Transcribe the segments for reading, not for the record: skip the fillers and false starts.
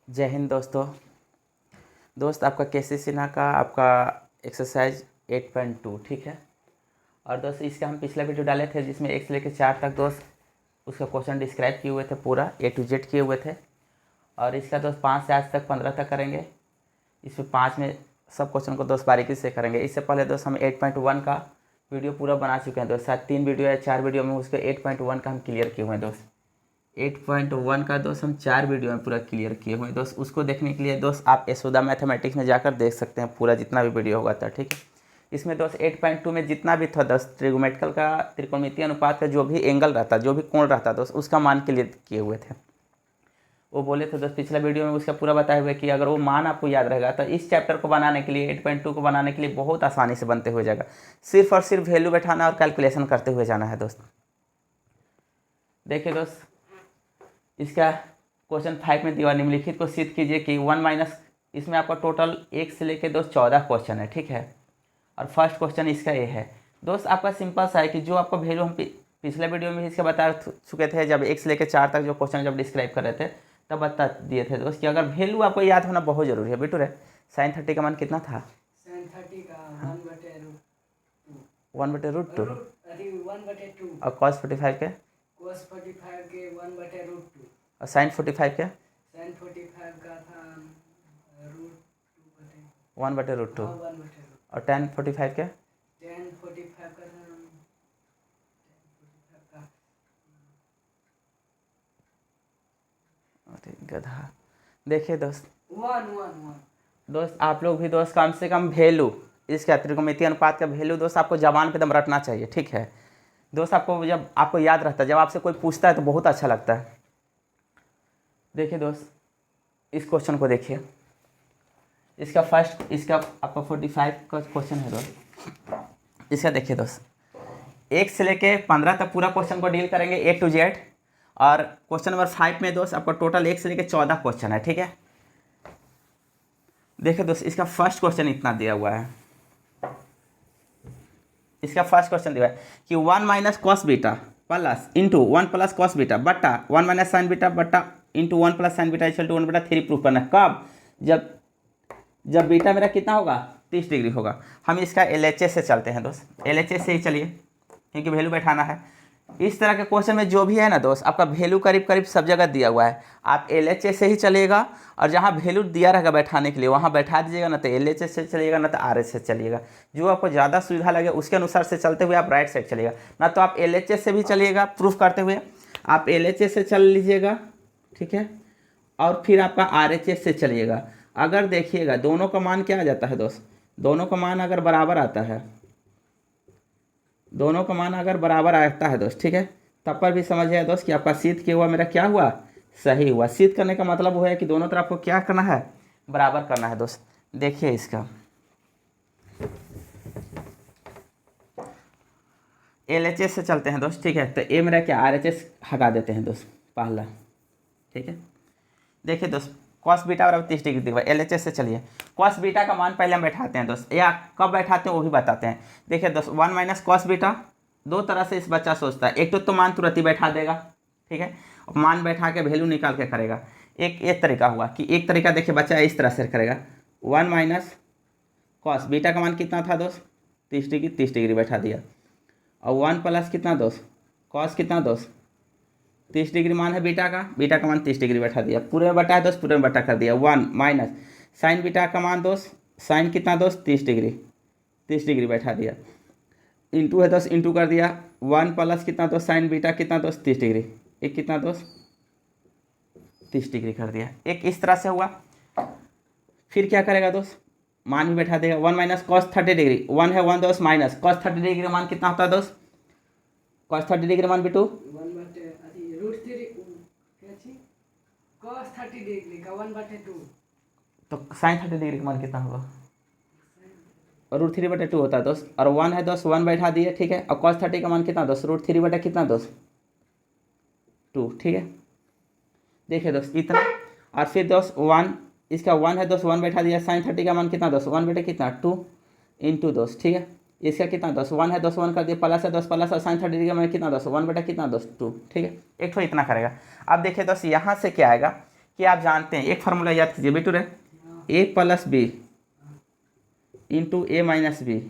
जय हिंद दोस्त आपका केसी सिन्हा का आपका एक्सरसाइज 8.2 ठीक है। और दोस्त इसका हम पिछला वीडियो डाले थे जिसमें 1 से लेकर 4 तक दोस्त उसका क्वेश्चन डिस्क्राइब किए हुए थे, पूरा A to Z किए हुए थे। और इसका दोस्त 5 से आज तक 15 तक करेंगे। इसमें 5 में सब क्वेश्चन को दोस्त बारीकी से करेंगे। इससे पहले दोस्त हम 8.1 का वीडियो पूरा बना चुके हैं दोस्त, शायद 3 वीडियो या 4 वीडियो में उसके 8.1 का हम क्लियर किए हुए हैं दोस्त। 8.1 का दोस्त हम 4 वीडियो में पूरा क्लियर किए हुए हैं दोस्त। उसको देखने के लिए दोस्त आप यशोदा मैथमेटिक्स में जाकर देख सकते हैं, पूरा जितना भी वीडियो होगा था, ठीक है। इसमें दोस्त 8.2 में जितना भी था दोस्त, ट्रिगोमेट्रिकल का त्रिकोणमितीय अनुपात का जो भी एंगल रहता, जो भी कोण रहता दोस्त, उसका मान क्लियर किए हुए थे। वो बोले थे दोस्त पिछला वीडियो में उसका पूरा बताए हुए कि अगर वो मान आपको याद रहेगा तो इस चैप्टर को बनाने के लिए 8.2 को बनाने के लिए बहुत आसानी से बनते हुए जाएगा। सिर्फ और सिर्फ वैल्यू बैठाना और कैलकुलेशन करते हुए जाना है दोस्त। देखिए दोस्त, इसका क्वेश्चन 5 में दिया निम्नलिखित को सिद्ध कीजिए कि 1 माइनस, इसमें आपका टोटल 1 से लेकर दोस्त 14 क्वेश्चन है, ठीक है। और फर्स्ट क्वेश्चन इसका ये है दोस्त, आपका सिंपल सा है कि जो आपको वैल्यू हम पिछले वीडियो में इसका बता चुके थे, जब 1 से लेकर 4 तक जो क्वेश्चन जब डिस्क्राइब कर रहे थे तब बता दिए थे दोस्त कि अगर वैल्यू आपको याद होना बहुत जरूरी है। बेटू रे, साइन 30 का मान कितना था? साइन 30 का 1/√2 1/2 और cos 45 के cos 45 के 1/√2 और साइन 45 के साइन 45 का था √2 1/√2 1/2 और tan 45 के tan 45 का था अरे गधा। देखिए दोस्त, 1 दोस्त आप लोग भी दोस्त कम से कम वैल्यू, इसका त्रिकोणमितीय अनुपात का वैल्यू दोस्त आपको जबान पे दम रटना चाहिए, ठीक है दोस्त। आपको जब आपको याद रहता है, जब आपसे कोई पूछता है तो बहुत अच्छा लगता है। देखिए दोस्त, इस क्वेश्चन को देखिए, इसका फर्स्ट, इसका आपका 45 का क्वेश्चन है दोस्त। इसका देखिए दोस्त, 1 से लेके 15 तक पूरा क्वेश्चन को डील करेंगे A to Z। और क्वेश्चन नंबर 5 में दोस्त आपका टोटल 1 से लेके 14 क्वेश्चन है, ठीक है। देखिए दोस्त, इसका फर्स्ट क्वेश्चन इतना दिया हुआ है। इसका फर्स्ट क्वेश्चन दिया है कि 1 minus cos beta plus into 1 plus cos beta बट्टा 1 माइनस साइन बीटा बट्टा into 1 plus sine beta equal to 1/3 proof करना है। कब? जब बीटा मेरा कितना होगा? 30 डिग्री होगा। हम इसका LHS से चलते हैं दोस्त, LHS से ही चलिए क्योंकि वैल्यू बैठाना है। इस तरह के क्वेश्चन में जो भी है ना दोस्त, आपका वैल्यू करीब करीब सब जगह दिया हुआ है। आप LHS से ही चलिएगा और जहाँ वैल्यू दिया रहेगा बैठाने के लिए वहाँ बैठा दीजिएगा, ना तो LHS से चलिएगा ना तो RHS से चलिएगा। जो आपको ज़्यादा सुविधा लगे उसके अनुसार से चलते हुए आप राइट साइड चलिएगा, ना तो आप LHS से भी चलिएगा प्रूफ करते हुए, आप LHS से चल लीजिएगा, ठीक है। और फिर आपका RHS से चलिएगा। अगर देखिएगा दोनों का मान क्या आ जाता है दोस्त, दोनों का मान अगर बराबर आता है, दोनों का मान अगर बराबर आता है दोस्त, ठीक है, तब पर भी समझिए दोस्त कि आपका सिद्ध किया हुआ मेरा क्या हुआ? सही हुआ। सिद्ध करने का मतलब वो है कि दोनों तरफ को क्या करना है? बराबर करना है दोस्त। देखिए इसका LHS से चलते हैं दोस्त, ठीक है। तो ये मेरा क्या, RHS हटा देते हैं दोस्त पहला, ठीक है। देखिए दोस्त, कॉस बीटा बराबर 30 डिग्री दिखा, LHS से चलिए। कॉस बीटा का मान पहले हम बैठाते हैं दोस्त, या कब बैठाते हैं वो भी बताते हैं। देखिए दोस्त, 1 माइनस कॉस बीटा, दो तरह से इस बच्चा सोचता है। एक तो मान तुरंत ही बैठा देगा, ठीक है, और मान बैठा के वैल्यू निकाल के करेगा। एक तरीका हुआ कि एक तरीका देखिए बच्चा इस तरह से करेगा, 1 माइनस कॉस बीटा का मान कितना था दोस्त? 30 डिग्री, 30 डिग्री बैठा दिया। और 1 प्लस कितना दोस्त? कॉस कितना दोस्त? 30 डिग्री मान है बीटा का मान 30 डिग्री बैठा दिया। पूरे में बटा है दोस्त, पूरे में बटा कर दिया। 1 माइनस साइन बीटा का मान दोस्त, साइन कितना दोस्त? 30 डिग्री, 30 डिग्री बैठा दिया। इंटू है दोस्त, इंटू कर दिया। 1 प्लस कितना दोस्त? साइन बीटा कितना दोस्त? 30 डिग्री। एक कितना दोस्त? 30 डिग्री कर दिया। एक इस तरह से हुआ। फिर क्या करेगा दोस्त? मान भी बैठा देगा। 1 माइनस कॉस 30 डिग्री, 1 है 1 दोस्त माइनस कॉस 30 डिग्री का मान कितना होता है दोस्त? कॉस 30 डिग्री मान बिटू cos 30 डिग्री का 1/2 तो साइन 30 डिग्री का मान कितना होगा? √3/2 होता है दोस्त। और 1 है दोस्त, 1 बैठा दिए, ठीक है। और cos 30 का मान कितना दोस्त? √3 बटा कितना दोस्त? 2, ठीक है। देखिए दोस्त इतना। और फिर दोस्त 1, इसका 1 है दोस्त, 1 बैठा दिया। साइन 30 का मान कितना दोस्त? 1 बटे कितना? 2 इंटू दोस्त, ठीक है। इसका कितना दोस्त? 1 है दोस्त, 1 कर दिया, प्लस है दोस्त, प्लस और साइन 30 डिग्री का मान कितना दोस्त? 1 बटा कितना दोस्त? 2, ठीक है। एक तो इतना करेगा। अब देखिए दोस्त यहाँ से क्या आएगा कि आप जानते हैं एक फार्मूला याद कीजिए बेटू रे, ए प्लस बी इंटू ए माइनस बी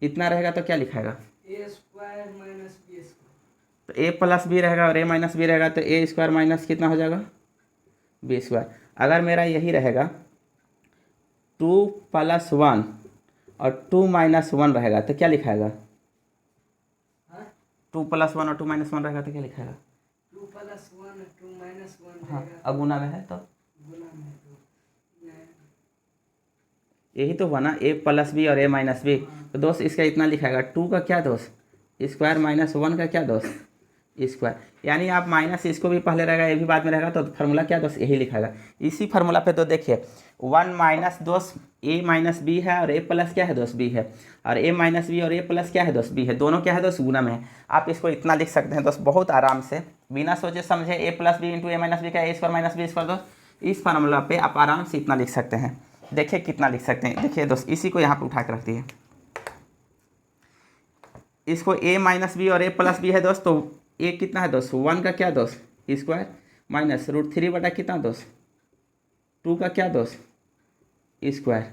इतना रहेगा तो क्या लिखाएगा, ए स्क्वायर माइनस बी स्क्वायर। तो ए प्लस बी रहेगा और ए माइनस बी रहेगा तो ए स्क्वायर माइनस कितना हो जाएगा बी स्क्वायर। अगर मेरा यही रहेगा 2 + 1 और 2 - 1 रहेगा तो क्या लिखाएगा, हाँ 2 + 1 और 2 - 1 रहेगा तो क्या लिखाएगा, 2 + 1 2 - 1 हाँ रहेगा अगुना में है तो गुना में तो यही तो हुआ ना, ए प्लस बी और ए माइनस बी। तो दोस्त इसका इतना लिखाएगा 2 का क्या दोस्त स्क्वायर माइनस 1 का क्या दोस्त स्क्वायर, यानी आप माइनस इसको भी पहले रहेगा ये भी बाद में रहेगा तो फार्मूला क्या दोस्त यही लिखाएगा। इसी फार्मूला पे तो देखिए 1 माइनस दोस्त ए माइनस बी है और ए प्लस क्या है दोस्त बी है, और ए माइनस बी और ए प्लस क्या है दोस्त बी है, दोनों क्या है दोस्त गुना में है। आप इसको इतना लिख सकते हैं दोस्त बहुत आराम से बिना सोचे समझे, ए प्लस बी इंटू ए माइनस बी का ए स्क्वायर माइनस बी स्क्वायर दोस्त इस फार्मूला पे आप आराम से इतना लिख सकते हैं। देखिए कितना लिख सकते हैं, देखिए दोस्त इसी को यहाँ पे उठा के रख दिए, इसको ए माइनस बी और ए प्लस बी है दोस्त, तो ए कितना है दोस्त 1 का क्या दोस्त स्क्वायर माइनस √3 बटा कितना दोस्त 2 का क्या दोस्त स्क्वायर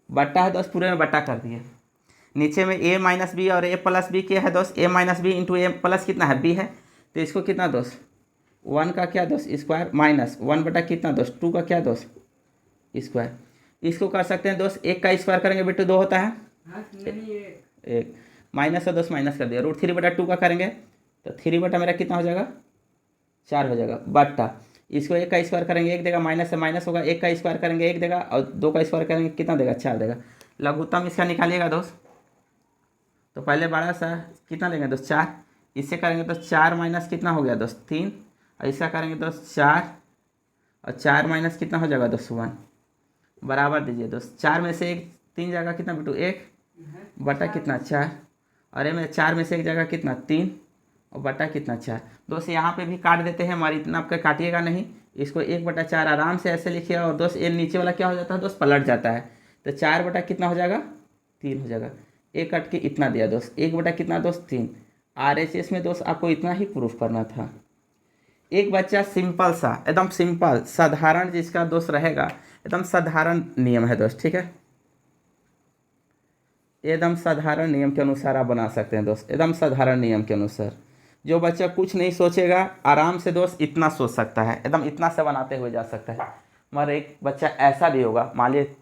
बटा है दोस्त पूरे में बटा कर दिए। नीचे में ए माइनस बी और ए प्लस बी क्या है दोस्त ए माइनस बी इंटू ए प्लस कितना है बी है, तो इसको कितना दोस्त 1 का क्या दोस्त स्क्वायर माइनस 1 बटा कितना दोस्त 2 का क्या दोस्त स्क्वायर। इसको कर सकते हैं दोस्त 1 का स्क्वायर करेंगे बेटू 2 होता है, हाँ नहीं एक माइनस का दोस्त माइनस कर दिया, √3 बटा 2 का करेंगे तो 3 बटा मेरा कितना हो जाएगा 4 हो जाएगा बटा इसको 1 का स्क्वायर करेंगे 1 देगा, माइनस से माइनस होगा, 1 का स्क्वायर करेंगे 1 देगा और 2 का स्क्वायर करेंगे कितना देगा 4 देगा। लघुत्तम इसका निकालिएगा दोस्त, तो पहले बड़ा सा कितना लेंगे दोस्त 4, इससे करेंगे तो 4 माइनस कितना हो गया दोस्त 3 और इसका करेंगे दोस्त 4 और 4 माइनस कितना हो जाएगा दोस्त 1 बराबर दीजिए दोस्त 4 में से 1 3 जगह कितना बेटू 1 बटा कितना 4 और ये में 4 में से 1 जगह कितना 3 और बटा कितना 4 दोस्त यहाँ पे भी काट देते हैं, हमारी इतना आपका काटिएगा नहीं, इसको 1 बटा 4 आराम से ऐसे लिखिए और दोस्त ये नीचे वाला क्या हो जाता है दोस्त पलट जाता है, तो 4 बटा कितना हो जाएगा 3 हो जाएगा, एक कट के इतना दिया दोस्त 1 बटा कितना दोस्त 3। RHS में दोस्त आपको इतना ही प्रूफ करना था। एक बच्चा सिंपल सा एकदम सिंपल साधारण जिसका दोस्त रहेगा एकदम साधारण नियम है दोस्त, ठीक है एकदम साधारण नियम के अनुसार आप बना सकते हैं दोस्त, एकदम साधारण नियम के अनुसार। जो बच्चा कुछ नहीं सोचेगा आराम से दोस्त इतना सोच सकता है, एकदम इतना से बनाते हुए जा सकता है। मगर एक बच्चा ऐसा भी होगा, मान लीजिए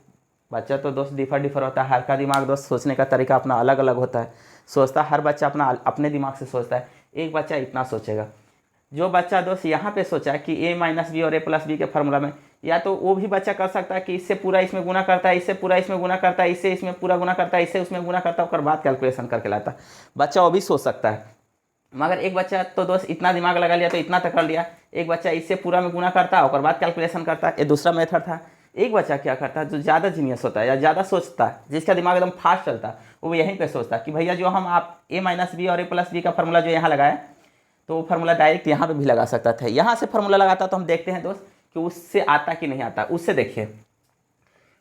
बच्चा तो दोस्त डिफर होता है, हर का दिमाग दोस्त सोचने का तरीका अपना अलग अलग होता है, सोचता हर बच्चा अपने दिमाग से सोचता है। एक बच्चा इतना सोचेगा, जो बच्चा दोस्त यहाँ पे सोचा है कि ए माइनस बी और ए प्लस बी के फार्मूला में, या तो वो भी बच्चा कर सकता है कि इससे पूरा इसमें गुना करता है, इससे पूरा इसमें गुना करता है, इससे इसमें पूरा गुना करता है, इससे उसमें गुना करता है, और बाद कैलकुलेशन करके लाता है। बच्चा वो भी सोच सकता है। मगर एक बच्चा तो दोस्त इतना दिमाग लगा लिया तो इतना तक कर लिया, एक बच्चा इससे पूरा में गुना करता है और बाद कैलकुलेशन करता है, ये दूसरा मेथड था। एक बच्चा क्या करता है जो ज़्यादा जीनियस होता है या ज़्यादा सोचता है, जिसका दिमाग एकदम फास्ट चलता है, वो यहीं पे सोचता है कि भैया जो हम आप ए माइनस बी और ए प्लस बी का फार्मूला जो यहाँ लगाए तो वो फार्मूला डायरेक्ट यहाँ पे भी लगा सकता था। यहाँ से फार्मूला लगाता तो हम देखते हैं दोस्त कि उससे आता कि नहीं आता। उससे देखिए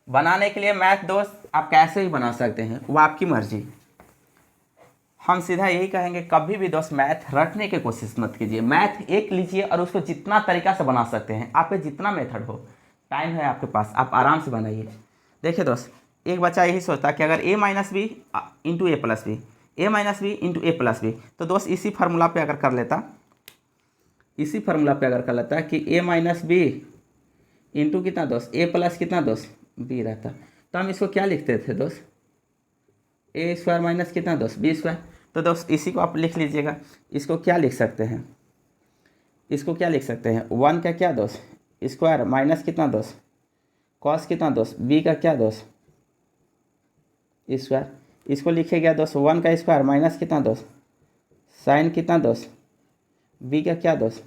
बनाने के लिए मैथ दोस्त आप कैसे भी बना सकते हैं, वो आपकी मर्जी। हम सीधा यही कहेंगे कभी भी दोस्त मैथ रटने की कोशिश मत कीजिए, मैथ एक लीजिए और उसको जितना तरीका से बना सकते हैं, आप पे जितना मेथड हो, टाइम है आपके पास, आप आराम से बनाइए। देखिए दोस्त एक बच्चा यही सोचता है कि अगर ए माइनस बी इंटू ए प्लस बी, ए माइनस बी इंटू ए प्लस बी, तो दोस्त इसी फार्मूला पे अगर कर लेता, इसी फार्मूला पे अगर कर लेता कि ए माइनस बी इंटू कितना दोस्त ए प्लस कितना दोस्त बी रहता, तो हम इसको क्या लिखते थे दोस्त ए स्क्वायर माइनस कितना दोस्त बी स्क्वायर। तो दोस्त इसी को आप लिख लीजिएगा, इसको क्या लिख सकते हैं, इसको क्या लिख सकते हैं 1 का क्या दोस्त स्क्वायर माइनस कितना दोस्त कॉस कितना दोस्त बी का क्या दोस्त स्क्वायर। इसको लिखे गया दोस्त 1 का स्क्वायर माइनस कितना दोस्त साइन कितना दोस्त बी का क्या दोस्त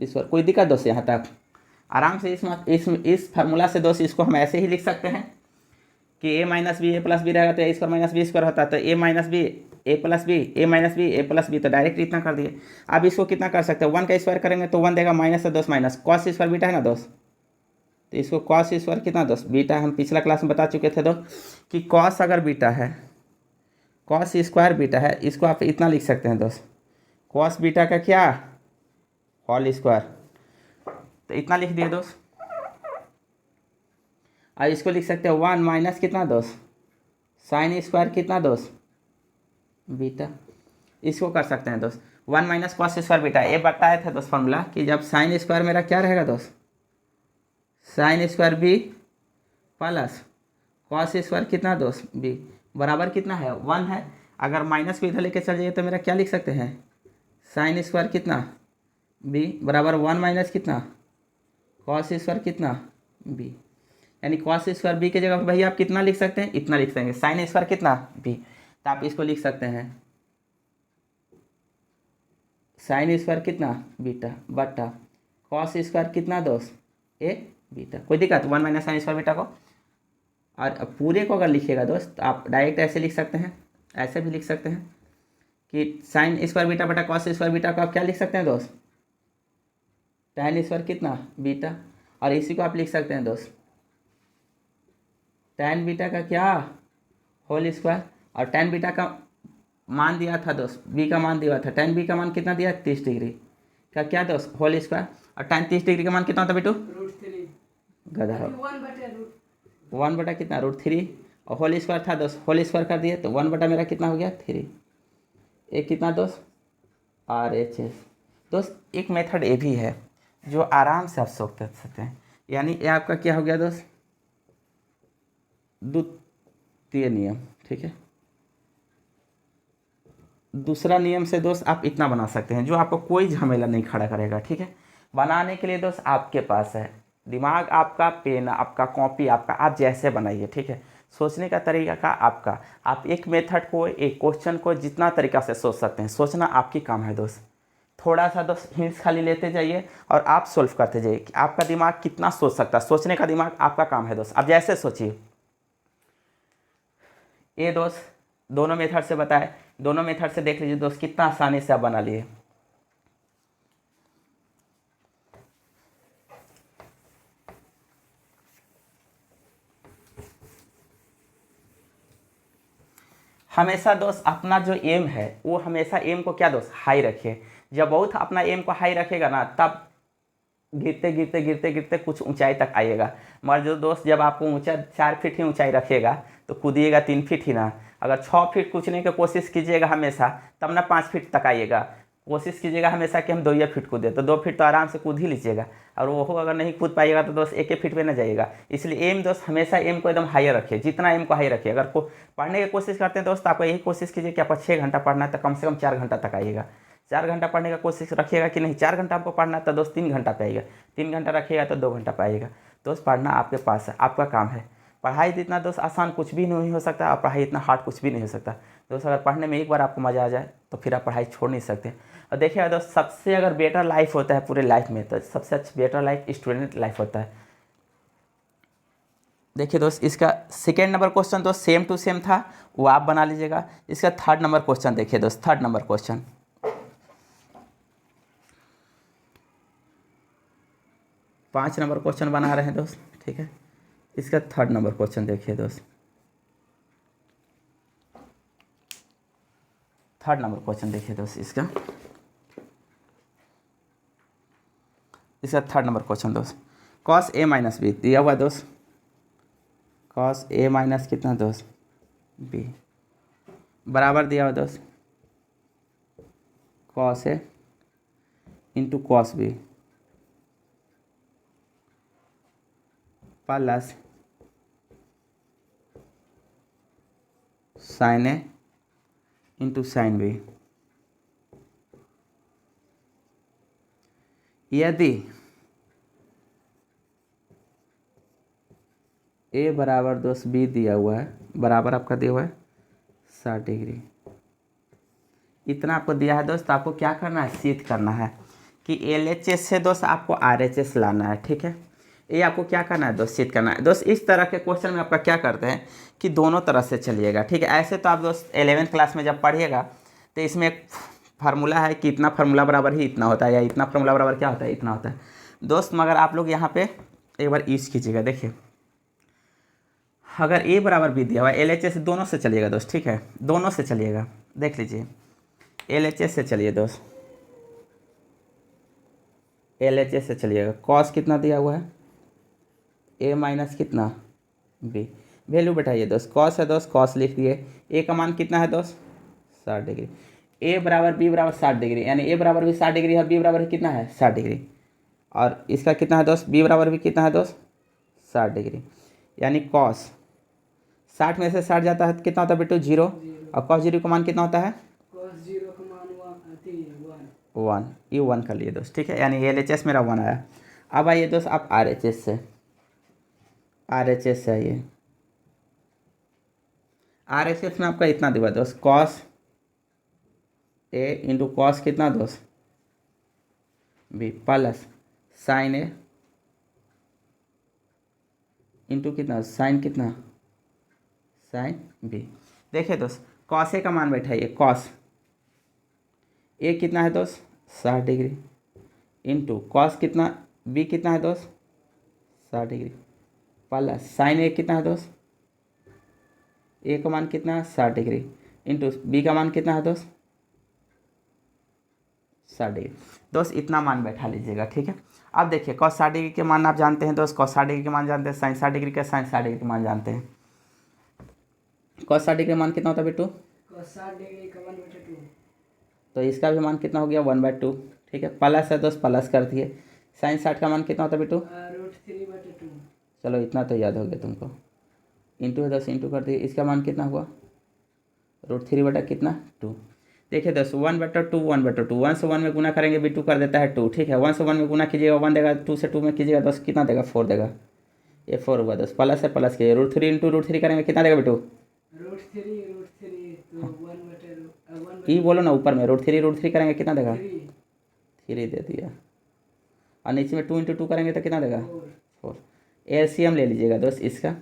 स्क्वायर। कोई दिक्कत दोस्त यहाँ तक आराम से इस फार्मूला से दोस्त इसको हम ऐसे ही लिख सकते हैं कि ए माइनस बी ए प्लस बी रहेगा तो ए स्क्वायर माइनस बी स्क्वायर होता है, तो ए माइनस बी ए प्लस बी ए माइनस बी ए प्लस बी, तो डायरेक्ट इतना कर दिए। अब इसको कितना कर सकते हैं 1 का स्क्वायर करेंगे तो 1 देगा माइनस से दोस्त माइनस कॉस स्क्वायर बीटा है ना दोस्त, तो इसको कॉस स्क्वायर कितना दोस्त बीटा, हम पिछला क्लास में बता चुके थे दोस्त कि कॉस अगर बीटा है कॉस स्क्वायर बीटा है, इसको आप इतना लिख सकते हैं दोस्त कॉस बीटा का क्या होल स्क्वायर। तो इतना लिख दिए दोस्त। और इसको लिख सकते हैं 1 माइनस कितना दोस्त, साइन स्क्वायर कितना दोस्त, बीटा। इसको कर सकते हैं दोस्त 1 माइनस कॉस स्क्वायर बीटा। ये बताया था दोस्त फॉर्मूला कि जब साइन स्क्वायर मेरा क्या रहेगा दोस्त, sine square B plus cos square कितना दोस्त बी बराबर कितना है 1 है। अगर माइनस को इधर लेके चल जाइए तो मेरा क्या लिख सकते हैं, साइन स्क्वायर कितना बी बराबर 1 माइनस कितना कॉस स्क्वायर कितना बी। यानी कॉस स्क्वायर बी की जगह पर भैया आप कितना लिख सकते हैं, इतना लिख सकते हैं, साइन स्क्वायर कितना बी। तो आप इसको लिख सकते हैं साइन स्क्वायर कितना बीटा बटा कॉस स्क्वायर कितना दोस्त ए बीटा। कोई दिक्कत 1 माइनस साइन स्क्वायर बीटा को। और अब पूरे को अगर लिखिएगा दोस्त तो आप डायरेक्ट ऐसे लिख सकते हैं, ऐसे भी लिख सकते हैं कि साइन स्क्वायर बीटा बटा कॉस स्क्वायर बीटा को आप क्या लिख सकते हैं दोस्त, tan स्क्वायर कितना बीटा। और इसी को आप लिख सकते हैं दोस्त tan बीटा का क्या होल स्क्वायर। और tan बीटा का मान दिया था दोस्त, b का मान दिया था, tan b का मान कितना दिया 30 डिग्री का क्या दोस्त होल स्क्वायर। और tan 30 डिग्री का मान कितना होता बेटू, √3 गधा 1 बटा कितना √3 और होल स्क्वायर था दोस्त, होल स्क्वायर कर दिए तो 1 बटा मेरा कितना हो गया 3। एक कितना दोस्त RHS। दोस्त एक मेथड ये भी है जो आराम से आप सोच सकते हैं। यानी ये आपका क्या हो गया दोस्त द्वितीय नियम, ठीक है। दूसरा नियम से दोस्त आप इतना बना सकते हैं जो आपको कोई झमेला नहीं खड़ा करेगा, ठीक है। बनाने के लिए दोस्त आपके पास है दिमाग, आपका पेन, आपका कॉपी, आपका, आप जैसे बनाइए, ठीक है। सोचने का तरीका का आपका, आप एक मेथड को, एक क्वेश्चन को जितना तरीका से सोच सकते हैं, सोचना आपकी काम है दोस्त। थोड़ा सा दोस्त हिंट्स खाली लेते जाइए और आप सोल्व करते जाइए कि आपका दिमाग कितना सोच सकता है। सोचने का दिमाग आपका काम है दोस्त, आप जैसे सोचिए। ये दोस्त दोनों मेथड से बताए, दोनों मेथड से देख लीजिए दोस्त कितना आसानी से आप बना लिए। हमेशा दोस्त अपना जो एम है वो हमेशा एम को क्या दोस्त हाई रखिए। जब बहुत अपना एम को हाई रखेगा ना तब गिरते गिरते गिरते गिरते कुछ ऊंचाई तक आइएगा। मगर जो दोस्त जब आपको ऊंचा 4 फीट ही ऊंचाई रखिएगा तो कूदिएगा 3 फीट ही ना। अगर 6 फीट कूदने की कोशिश कीजिएगा हमेशा तब ना 5 फीट तक आइएगा। कोशिश कीजिएगा हमेशा कि हम 2 फीट कूदे तो 2 फीट तो आराम से कूद ही लीजिएगा। और वो अगर नहीं कूद पाइएगा तो दोस्त 1 फीट पे ना जाइएगा। इसलिए एम दोस्त हमेशा एम को एकदम हाई रखिए, जितना एम को हाई रखिए। अगर पढ़ने की कोशिश करते हैं दोस्त आपको यही कोशिश कीजिए कि आपको 6 घंटा पढ़ना है तो कम से कम 4 घंटा तक आइएगा। 4 घंटा पढ़ने का कोशिश रखिएगा कि नहीं 4 घंटा आपको पढ़ना है तो दोस्त 3 घंटा पे आइएगा। 3 घंटा रखिएगा तो 2 घंटा पे आइएगा। दोस्त पढ़ना आपके पास है, आपका काम है। पढ़ाई जितना दोस्त आसान कुछ भी नहीं हो सकता और पढ़ाई इतना हार्ड कुछ भी नहीं हो सकता। दोस्त अगर पढ़ने में एक बार आपको मज़ा आ जाए तो फिर आप पढ़ाई छोड़ नहीं सकते। और देखिए दोस्त सबसे अगर बेटर लाइफ होता है पूरे लाइफ में तो सबसे अच्छा बेटर लाइफ स्टूडेंट लाइफ होता है। देखिए दोस्त इसका सेकेंड नंबर क्वेश्चन दोस्त सेम टू सेम था, वो आप बना लीजिएगा। इसका थर्ड नंबर क्वेश्चन देखिए दोस्त, third number question 5 number question बना रहे हैं दोस्त, ठीक है। इसका थर्ड नंबर क्वेश्चन देखिए दोस्त, थर्ड नंबर क्वेश्चन देखिए दोस्त इसका थर्ड नंबर क्वेश्चन दोस्त कॉस ए माइनस बी दिया हुआ दोस्त। कॉस ए माइनस कितना दोस्त बी बराबर दिया हुआ दोस्त cos A into cos B plus sine A into sine B. यदि ए बराबर दोस्त बी दिया हुआ है, बराबर आपका दिया हुआ है 60 डिग्री, इतना आपको दिया है दोस्त। आपको क्या करना है, सिद्ध करना है कि LHS से दोस्त आपको RHS लाना है, ठीक है। ये आपको क्या करना है दोस्त, सिद्ध करना है दोस्त। इस तरह के क्वेश्चन में आपका क्या करते हैं कि दोनों तरह से चलिएगा, ठीक है। ऐसे तो आप दोस्त 11th क्लास में जब पढ़िएगा तो इसमें एक फार्मूला है कि इतना फार्मूला बराबर ही इतना होता है, या इतना फार्मूला बराबर क्या होता है, इतना होता है दोस्त। मगर आप लोग यहाँ पे एक बार यूज कीजिएगा। देखिए अगर ए बराबर बी दिया हुआ है LHS दोनों से चलिएगा दोस्त, ठीक है, दोनों से चलिएगा। देख लीजिए LHS से चलिए दोस्त, LHS से चलिएगा। कॉस कितना दिया हुआ है, ए माइनस कितना बी, वैल्यू बैठाइए दोस्त, कॉस है दोस्त, कॉस लिख दिए, ए का मान कितना है दोस्त 60 डिग्री, ए बराबर बी बराबर 60 डिग्री, यानी ए बराबर भी 60 डिग्री है, बी बराबर कितना है 60 डिग्री, और इसका कितना है दोस्त बी बराबर भी कितना है दोस्त 60 डिग्री, यानी कॉस 60 में से 60 जाता है तो कितना होता है बेटू 0, और कॉस 0 का मान कितना होता है cos 0 का मान 1 1, ये 1 कर लिए दोस्त, ठीक है, यानी LHS मेरा 1 आया। अब आइए दोस्त आप RHS से, RHS से आइए, RHS में आपका इतना दिया दोस्त कॉस ए इंटू कॉस कितना दोस्त B plus sine A into कितना साइन कितना साइन बी। देखिए दोस्त कॉस ए का मान बैठाइए, कॉस ए कितना है दोस्त 60 डिग्री इंटू कॉस कितना बी कितना है दोस्त 60 डिग्री प्लस साइन ए कितना है दोस्त ए का मान कितना है 60 डिग्री इंटू बी का मान कितना है दोस्त 60 डिग्री। दोस्त इतना मान बैठा लीजिएगा, ठीक है। अब देखिए cos 60 डिग्री के मान आप जानते हैं दोस्त, cos 60 डिग्री के मान जानते हैं, sin 60 डिग्री का sin 60 डिग्री के मान जानते हैं। cos 60 डिग्री का मान कितना होता है बेटू cos 60 डिग्री का 1/2, तो इसका भी मान कितना हो गया 1/2, ठीक है, प्लस है दोस्त प्लस कर दिए। sin 60 का मान कितना होता है बेटू √3/2, चलो इतना तो याद हो गया तुमको, इंटू है दोस्त इंटू कर दिए, इसका मान कितना हुआ √3 बटा कितना 2। देखिए दोस्त 1/2 1/2, 1 से 1 में गुना करेंगे B2 कर देता है 2, ठीक है, 1 से 1 में गुना कीजिएगा 1 देगा, 2 से 2 में कीजिएगा दोस्त कितना देगा 4 देगा, ये 4 हुआ दोस्त, प्लस है प्लस कीजिए, √3 इंटू √3 करेंगे कितना देगा बेटू √3 तो 1/1 ई बोलो ना ऊपर में √3 करेंगे कितना देगा 3 3 दे दिया, और नीचे में 2 इंटू 2 करेंगे तो कितना देगा 4 4। LCM ले लीजिएगा दोस्त, इसका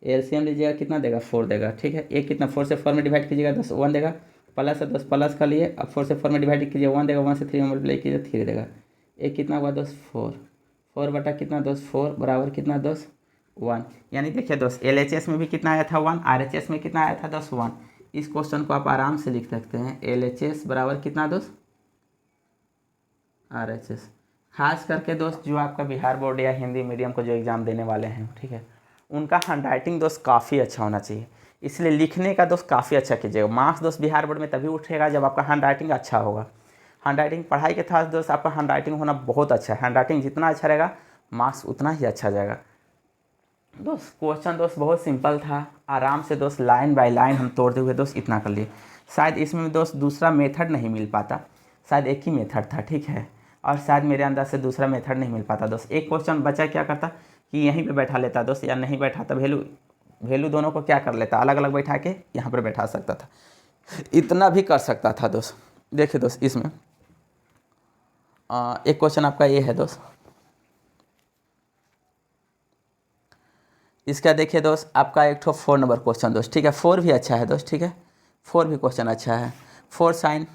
LCM लीजिएगा कितना देगा 4 देगा, ठीक है, एक कितना 4 से 4 में डिवाइड कीजिएगा दोस्त 1 देगा, प्लस है दोस्त प्लस कर लिए, अब 4 से 4 में डिवाइड कीजिए 1 देगा, 1 से 3 में मल्टीप्लाई कीजिए 3 देगा, एक कितना हुआ दोस्त 4 बटा कितना दोस्त 4 बराबर कितना दोस्त 1। यानी देखिए दोस्त LHS में भी कितना आया था 1, RHS में कितना आया था दोस्त 1। इस क्वेश्चन को आप आराम से लिख सकते हैं, LHS बराबर कितना दोस्त RHS। खास करके दोस्त जो आपका बिहार बोर्ड या हिंदी मीडियम को जो एग्ज़ाम देने वाले हैं, ठीक है, उनका हैंडराइटिंग दोस्त काफ़ी अच्छा होना चाहिए, इसलिए लिखने का दोस्त काफ़ी अच्छा कीजिएगा। मार्क्स दोस्त बिहार बोर्ड में तभी उठेगा जब आपका हैंडराइटिंग अच्छा होगा। हैंडराइटिंग पढ़ाई के साथ दोस्त आपका हैंडराइटिंग होना बहुत अच्छा है, हैंडराइटिंग जितना अच्छा रहेगा मार्क्स उतना ही अच्छा जाएगा। दोस्त क्वेश्चन दोस्त बहुत सिंपल था, आराम से दोस्त लाइन बाय लाइन हम तोड़ते हुए दोस्त इतना कर लिए। शायद इसमें दोस्त दूसरा मेथड नहीं मिल पाता, शायद एक ही मेथड था, ठीक है, और शायद मेरे अंदर से दूसरा मेथड नहीं मिल पाता दोस्त। एक क्वेश्चन बचा क्या करता कि यहीं पे बैठा लेता दोस्त, या नहीं बैठाता वैल्यू दोनों को क्या कर लेता अलग अलग बैठा के यहाँ पर बैठा सकता था, इतना भी कर सकता था दोस्त। देखिए दोस्त इसमें एक क्वेश्चन आपका ये है दोस्त, इसका देखिए दोस्त आपका एक ठो 4 नंबर क्वेश्चन दोस्त, ठीक है, 4 भी अच्छा है दोस्त, ठीक है, 4 भी क्वेश्चन अच्छा है, 4 साइन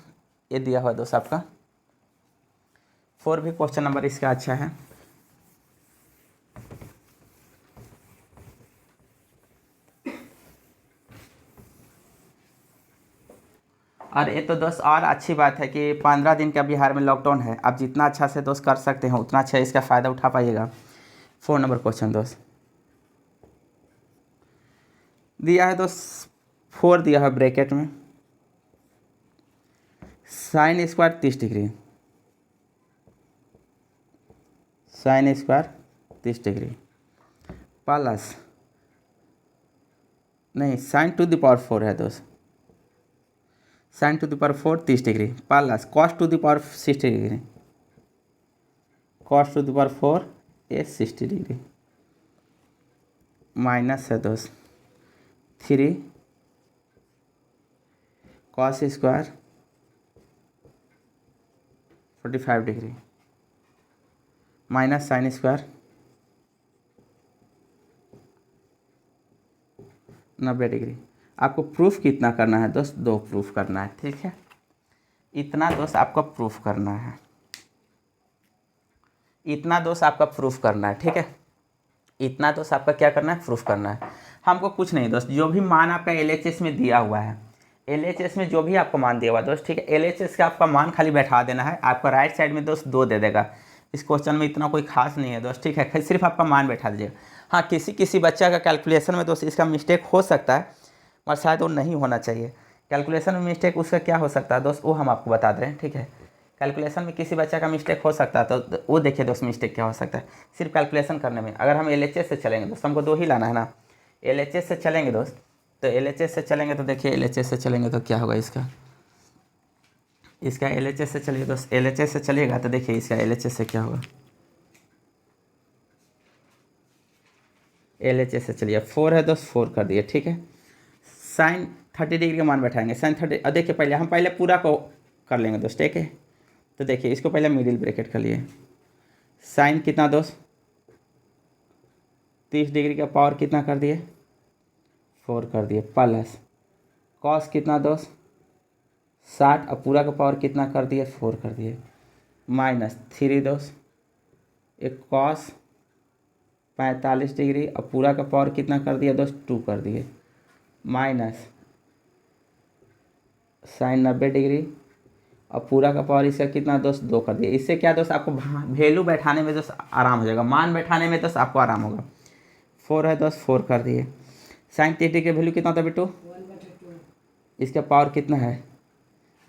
ये दिया हुआ दोस्त आपका, 4 भी क्वेश्चन नंबर इसका अच्छा है। और ये तो दोस्त और अच्छी बात है कि 15 दिन का बिहार में लॉकडाउन है, आप जितना अच्छा से दोस्त कर सकते हैं उतना अच्छा इसका फ़ायदा उठा पाइएगा। 4 नंबर क्वेश्चन दोस्त दिया है दोस्त, 4 दिया है ब्रैकेट में, sine square 30 degree, sine square 30 degree plus नहीं साइन टू द पावर 4 है दोस्त, sign to the power 4 30 degree plus cos two the power 60 degree, cos two the power 4 ये 60 डिग्री माइनस है दोस्त 3 cos square 45 degree minus sine square 90 degree. आपको proof कितना करना है दोस्त 2 प्रूफ करना है, ठीक है, इतना दोस्त आपको प्रूफ करना है, इतना दोस्त आपका प्रूफ करना है, ठीक है, इतना दोस्त आपका क्या करना है प्रूफ करना है। हमको कुछ नहीं दोस्त, जो भी मान आपका LHS में दिया हुआ है, LHS में जो भी आपको मान दिया हुआ दोस्त, ठीक है, LHS का आपका मान खाली बैठा देना है, आपका राइट साइड में दोस्त 2 दे देगा, इस क्वेश्चन में इतना कोई खास नहीं है दोस्त, ठीक है, सिर्फ आपका मान बैठा दीजिएगा। हाँ, किसी किसी बच्चा का कैलकुलेशन में दोस्त इसका मिस्टेक हो सकता है, और शायद वो नहीं होना चाहिए। कैलकुलेशन में मिस्टेक उसका क्या हो सकता है दोस्त, वो हम आपको बता दे रहे हैं, ठीक है। कैलकुलेशन में किसी बच्चा का मिस्टेक हो सकता है, तो वो देखिए दोस्त मिस्टेक क्या हो सकता है सिर्फ कैलकुलेशन करने में। अगर हम LHS से चलेंगे दोस्त, हमको 2 ही लाना है ना, LHS से चलेंगे दोस्त, तो LHS से चलेंगे तो देखिए LHS से चलेंगे तो क्या होगा इसका LHS से चलिए दोस्त, LHS से चलिएगा तो देखिए इसका LHS से क्या होगा। LHS से चलिए 4 है दोस्त, 4 कर दिए, ठीक है। साइन 30 डिग्री का मान बैठाएंगे, साइन 30। और देखिए पहले हम पूरा को कर लेंगे दोस्त, ठीक है। तो देखिए इसको पहले मिडिल ब्रैकेट कर लिए, साइन कितना दोस्त 30 डिग्री का पावर कितना कर दिए 4 कर दिए, प्लस कॉस कितना दोस्त 60 और पूरा का पावर कितना कर दिए 4 कर दिए, माइनस 3 दोस्त एक कॉस 45 डिग्री और पूरा का पावर कितना कर दिया दोस्त 2 कर दिए, माइनस साइन 90 डिग्री और पूरा का पावर इसका कितना दोस्त 2 कर दिया। इससे क्या दोस्त आपको वैल्यू बैठाने में दोस्त आराम हो जाएगा, मान बैठाने में दोस्त आपको आराम होगा। 4 है दोस्त 4 कर दिए, साइन 30 डिग्री का वैल्यू कितना था बेटू 1/2 इसका पावर कितना है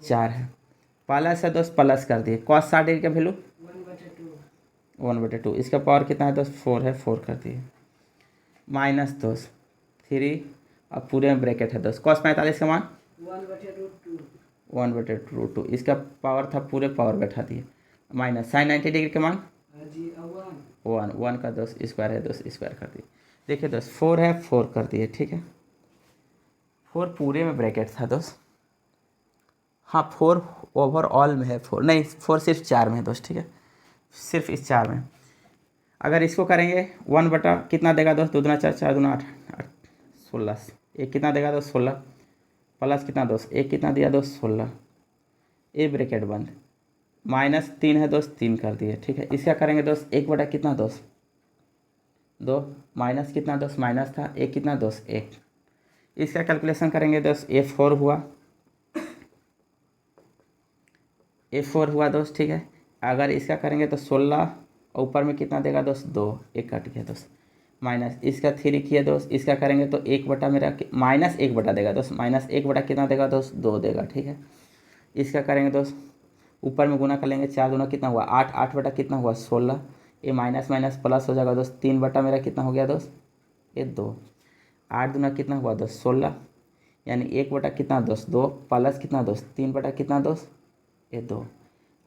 4 है, प्लस है दोस्त प्लस कर दिए, कॉस 60 डिग्री का वैल्यू 1/2 इसका पावर कितना है दोस्त 4 है 4 कर दिए, माइनस दोस्त 3 और पूरे में ब्रैकेट है दोस्त, कॉस 45 का मान 1/√2 इसका पावर था पूरे पावर बैठा दिए, माइनस साइन 90 डिग्री का मान 1 का दोस्त स्क्वायर है दोस्त स्क्वायर कर दिए। देखिए दोस्त 4 है 4 कर दिए, ठीक है। 4 पूरे में ब्रैकेट था दोस्त, हाँ 4 ओवरऑल में है, 4 नहीं 4 सिर्फ 4 में है दोस्त, ठीक है, सिर्फ इस 4 में। अगर इसको करेंगे 1 बटा कितना देगा दोस्त 2 दूना 4 4 दूना 8 16 एक कितना देगा दोस्त 16 प्लस कितना दोस्त एक कितना दिया दोस्त 16 ए ब्रैकेट बंद, माइनस 3 है दोस्त 3 कर दिए, ठीक है। इसका करेंगे दोस्त 1 बटा कितना दोस्त 2 माइनस कितना दोस्त माइनस था एक कितना दोस्त 1, इसका कैलकुलेशन करेंगे दोस्त A4 हुआ A4 हुआ दोस्त, ठीक है। अगर इसका करेंगे तो 16 ऊपर में कितना देगा दोस्त 2 एक कट गया दोस्त, माइनस इसका 3 किया दोस्त, इसका करेंगे तो 1 बटा मेरा माइनस 1 बटा देगा दोस्त, माइनस 1 बटा कितना देगा दोस्त 2 देगा, ठीक है। इसका करेंगे दोस्त ऊपर में गुना कर लेंगे 4 दूना कितना हुआ 8 8 बटा कितना हुआ 16, ये माइनस माइनस प्लस हो जाएगा दोस्त 3 बटा मेरा कितना हो गया दोस्त ये 2, 8 दूना कितना हुआ दोस्त 16 यानी 1 बटा कितना दोस्त 2 प्लस कितना दोस्त 3 बटा कितना दोस्त ये 2।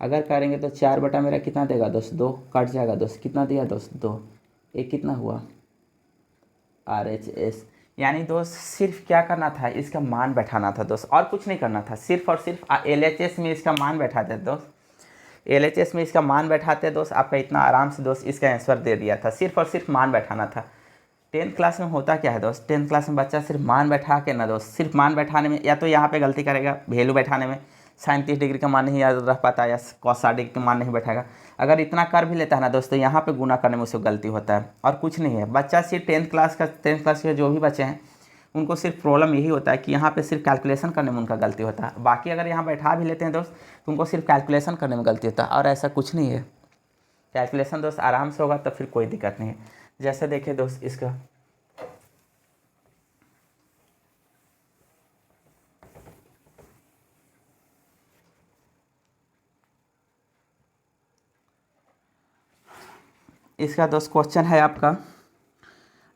अगर करेंगे तो 4 बटा मेरा कितना देगा दोस्त 2 कट जाएगा दोस्त कितना दिया दोस्त 2, एक कितना हुआ RHS। यानी दोस्त सिर्फ क्या करना था इसका मान बैठाना था दोस्त, और कुछ नहीं करना था, सिर्फ और सिर्फ LHS में इसका मान बैठाते दोस्त, LHS में इसका मान बैठाते दोस्त आपका इतना आराम से दोस्त इसका आंसर दे दिया था, सिर्फ और सिर्फ मान बैठाना था। 10th क्लास में होता क्या है दोस्त 10th क्लास में बच्चा सिर्फ मान बैठा के ना दोस्त, सिर्फ मान बैठाने में या तो यहाँ पे गलती करेगा वैल्यू बैठाने में, साइन 30 डिग्री का मान नहीं याद रह पाता या कॉस 60 डिग्री का मान नहीं बैठाएगा। अगर इतना कर भी लेता है ना दोस्तों यहाँ पे गुना करने में उससे गलती होता है, और कुछ नहीं है। बच्चा सिर्फ 10th क्लास के जो भी बच्चे हैं उनको सिर्फ प्रॉब्लम यही होता है कि यहाँ पे सिर्फ कैलकुलेशन करने में उनका गलती होता है, बाकी अगर यहाँ बैठा भी लेते हैं दोस्त तो उनको सिर्फ कैलकुलेशन करने में गलती होता है, और ऐसा कुछ नहीं है। कैलकुलेशन दोस्त आराम से होगा तो फिर कोई दिक्कत नहीं है। जैसे देखिए दोस्त इसका दोस्त क्वेश्चन है आपका,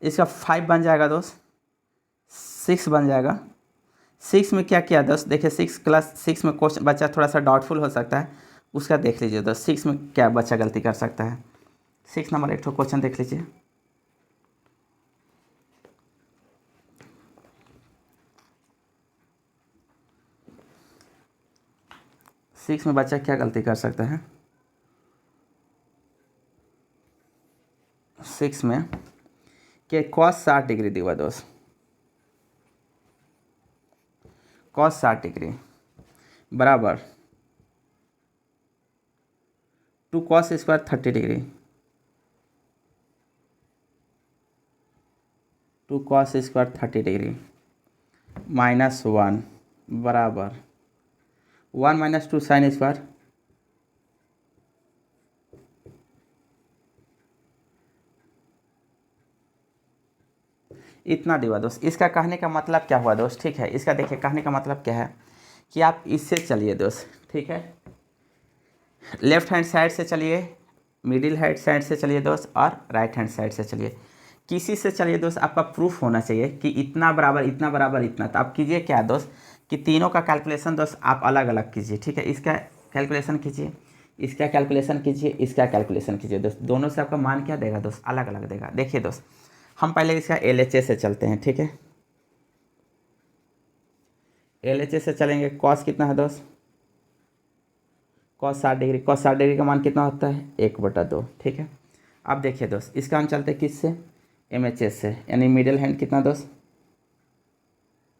इसका 5 बन जाएगा दोस्त 6 बन जाएगा। 6 में क्या किया दोस्त देखिए 6 में क्वेश्चन बच्चा थोड़ा सा डाउटफुल हो सकता है, उसका देख लीजिए दोस्त 6 में क्या बच्चा गलती कर सकता है। 6 नंबर एक क्वेश्चन देख लीजिए, सिक्स में बच्चा क्या गलती कर सकता है। 6 में कि कॉस 60 डिग्री दिया दोस्त, कॉस 60 डिग्री बराबर 2 cos square 30 degree, 2 cos square 30 degree minus 1 बराबर 1 माइनस 2 साइन स्क्वायर इतना दिया दोस्त। इसका कहने का मतलब क्या हुआ दोस्त, ठीक है, इसका देखिए कहने का मतलब क्या है कि आप इससे चलिए दोस्त, ठीक है, लेफ्ट हैंड साइड से चलिए, मिडिल हैंड साइड से चलिए दोस्त, और राइट हैंड साइड से चलिए, किसी से चलिए दोस्त। आपका प्रूफ होना चाहिए कि इतना बराबर इतना बराबर इतना। तो आप कीजिए क्या दोस्त कि तीनों का कैलकुलेशन दोस्त आप अलग अलग कीजिए, ठीक है, इसका कैलकुलेशन कीजिए, इसका कैलकुलेशन कीजिए, इसका कैलकुलेशन कीजिए दोस्त। दोनों से आपका मान क्या देगा दोस्त, अलग अलग देगा। देखिए दोस्त, हम पहले इसका LHS से चलते हैं, ठीक है, LHS से चलेंगे। कॉस कितना है दोस्त, कॉस 60 डिग्री, कॉस 60 डिग्री का मान कितना होता है 1/2, ठीक है। अब देखिए दोस्त, इसका हम चलते हैं किससे, MHS से, यानी मिडिल हैंड कितना दोस्त,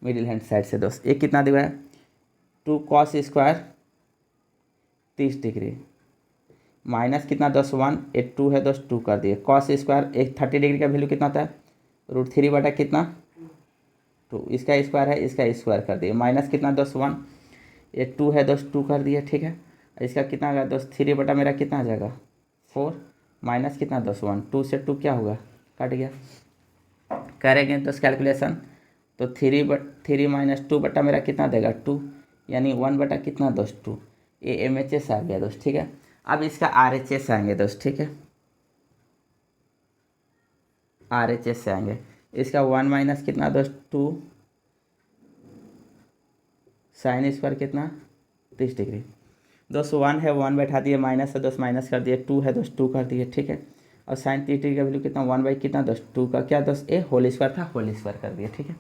मिडिल हैंड साइड से दोस्त। एक कितना दिया है 2 cos स्क्वायर 30 डिग्री, माइनस कितना दोस्त 1, एक 2 है दोस्त 2 कर दिए। कॉस स्क्वायर एक 30 डिग्री का वैल्यू कितना होता है √3 बटा कितना 2, इसका स्क्वायर है, इसका स्क्वायर कर दिए, माइनस कितना दोस्त 1, एक 2 है दोस्त 2 कर दिए, ठीक है। इसका कितना आ गया दोस्त 3 बटा मेरा कितना आ जाएगा 4, माइनस कितना दोस्त 1, 2 से 2 क्या होगा कट गया। करेंगे दोस्त कैलकुलेशन, तो 3 माइनस 2 बटा मेरा कितना देगा 2, यानी 1 बटा कितना दोस्त 2। ये MHS आ गया दोस्त, ठीक है। अब इसका RHS आएंगे दोस्त, ठीक है, RHS से आएंगे। इसका 1 माइनस कितना दोस्त 2 साइन स्क्वायर कितना 30 डिग्री दोस्त। 1 है 1 बैठा दिए, माइनस है दोस्त माइनस कर दिए, 2 है दोस्त 2 कर दिए, ठीक है। और साइन 30 डिग्री का वैल्यू कितना 1 बाई कितना दोस्त 2 का क्या दोस्त ए होल स्क्वायर था, होल स्क्वायर कर दिए, ठीक है।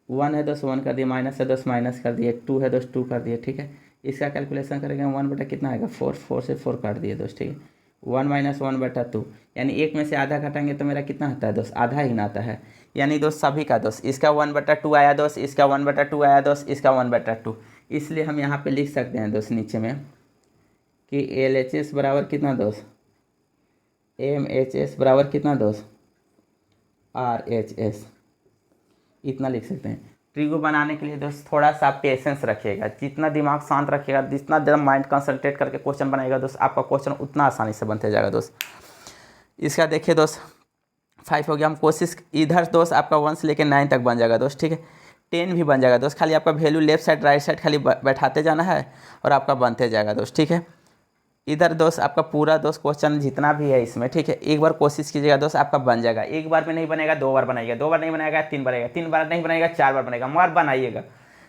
1 है दोस्त 1 कर दिए, माइनस है दोस्त माइनस कर दिए, 2 है दोस्त 2 कर दिए, ठीक है। इसका कैलकुलेशन करेंगे 1 बटा कितना आएगा 4, 4 से 4 काट दिए दोस्त, ठीक है। 1 माइनस 1 बटा 2, यानी एक में से आधा घटाएंगे तो मेरा कितना आता है दोस्त, आधा ही ना आता है। यानी दोस्त सभी का दोस्त, इसका 1/2 आया दोस्त, इसका 1/2 आया दोस्त, इसका 1/2। इसलिए हम यहाँ पे लिख सकते हैं दोस्त नीचे में कि LHS बराबर कितना दोस्त, MHS बराबर कितना दोस्त RHS, इतना लिख सकते हैं। ट्रिगो बनाने के लिए दोस्त थोड़ा सा पेशेंस रखिएगा, जितना दिमाग शांत रखिएगा, जितना देर माइंड कंसंट्रेट करके क्वेश्चन बनाएगा दोस्त, आपका क्वेश्चन उतना आसानी से बनते जाएगा दोस्त। इसका देखिए दोस्त 5 हो गया। हम कोशिश इधर दोस्त आपका 1 से लेकर 9 तक बन जाएगा दोस्त, ठीक है। 10 भी बन जाएगा दोस्त, खाली आपका value left side right side खाली बैठाते जाना है और आपका बनते जाएगा दोस्त, ठीक है। इधर दोस्त आपका पूरा दोस्त क्वेश्चन जितना भी है इसमें, ठीक है, एक बार कोशिश कीजिएगा दोस्त, आपका बन जाएगा। एक बार में नहीं बनेगा 2 बार बनाइएगा, 2 बार नहीं बनाएगा 3 बनेगा, 3 बार नहीं बनाएगा 4 बार बनेगा, मगर बनाइएगा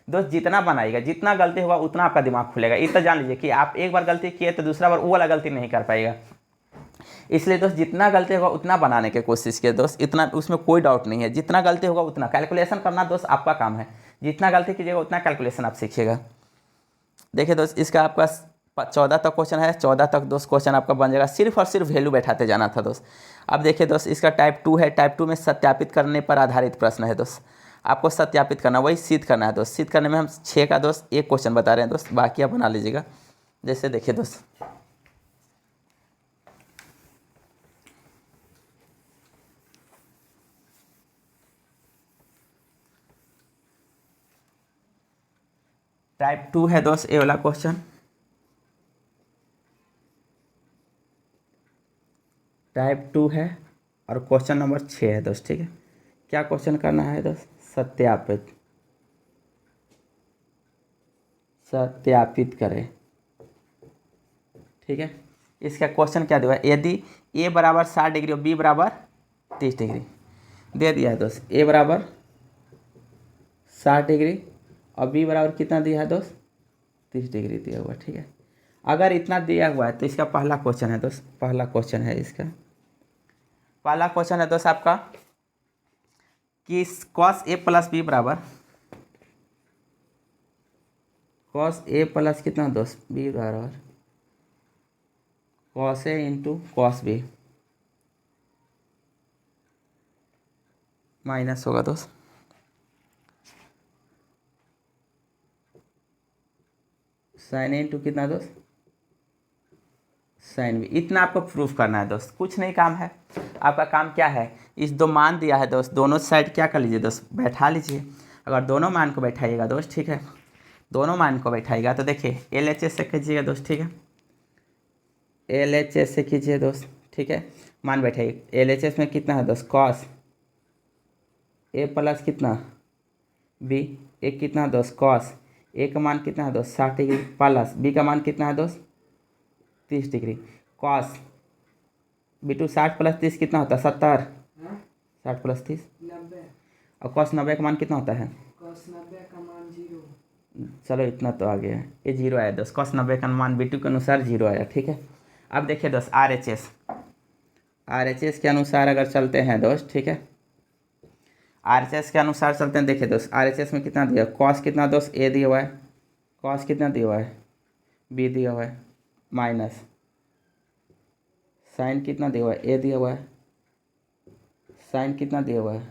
दोस्त। जितना बनाइएगा, जितना गलती होगा उतना आपका दिमाग खुलेगा। इतना जान लीजिए कि आप एक बार गलती किए तो दूसरा बार वो वाला गलती नहीं कर पाएगा। इसलिए दोस्त जितना गलती होगा उतना बनाने की कोशिश किए दोस्त, इतना उसमें कोई डाउट नहीं है। जितना गलती होगा उतना कैलकुलेशन करना दोस्त आपका काम है, जितना गलती कीजिएगा उतना कैलकुलेशन आप सीखिएगा। देखिए दोस्त, इसका आपका 14 तक क्वेश्चन है, 14 तक दोस्त क्वेश्चन आपका बन जाएगा, सिर्फ और सिर्फ वैल्यू बैठाते जाना था दोस्त। अब देखिए दोस्त, इसका टाइप 2 है, टाइप 2 में सत्यापित करने पर आधारित प्रश्न है दोस्त। आपको सत्यापित करना, वही सिद्ध करना है दोस्त। सिद्ध करने में हम 6 का दोस्त एक क्वेश्चन बता रहे हैं दोस्त, बाकी आप बना लीजिएगा। जैसे देखिए दोस्त, टाइप 2 है दोस्त ये वाला क्वेश्चन, टाइप 2 है और क्वेश्चन नंबर 6 है दोस्त, ठीक है। क्या क्वेश्चन करना है दोस्त, सत्यापित, सत्यापित करें, ठीक है। इसका क्वेश्चन क्या दिया है, यदि A बराबर 60 डिग्री और B बराबर 30 डिग्री दे दिया है दोस्त। A बराबर 60 डिग्री और B बराबर कितना दिया है दोस्त 30 डिग्री दिया हुआ, ठीक है। अगर इतना दिया हुआ है तो इसका पहला क्वेश्चन है दोस्त, पहला क्वेश्चन है इसका, पहला क्वेश्चन है दोस्त आपका कि cos A प्लस B बराबर cos A प्लस कितना दोस्त B बराबर cos A into cos B minus होगा दोस्त साइन ए इंटू कितना दोस्त साइन बी। इतना आपको प्रूफ करना है दोस्त, कुछ नहीं काम है। आपका काम क्या है, इस दो मान दिया है दोस्त, दोनों साइड क्या कर लीजिए दोस्त बैठा लीजिए। अगर दोनों मान को बैठाइएगा दोस्त, ठीक है, दोनों मान को बैठाइएगा तो देखिए LHS से कीजिएगा दोस्त, ठीक है, LHS से कीजिए दोस्त, ठीक है। मान बैठाइए LHS में कितना है दोस्त cos ए प्लस कितना बी, ए कितना दोस्त कॉस, ए का मान कितना है दोस्त 60 डिग्री प्लस बी का मान कितना है दोस्त 30 डिग्री। कॉस B2 60 प्लस 30 कितना होता है 70, हाँ 60 प्लस 30। 90, और कॉस 90 का मान कितना होता है, cos 90 का मान 0। चलो इतना तो आ गया है, ये जीरो आया दोस्त, कॉस 90 का मान B2 के अनुसार जीरो आया, ठीक है। अब देखिए दोस्त RHS के अनुसार अगर चलते हैं दोस्त, ठीक है, RHS के अनुसार चलते हैं। देखिए दोस्त RHS में कितना दिया, कॉस कितना दोस्त ए दिया हुआ है, कॉस कितना दिया हुआ है बी दिया हुआ है, माइनस साइन कितना दिया हुआ है ए दिया हुआ है, साइन कितना दिया हुआ है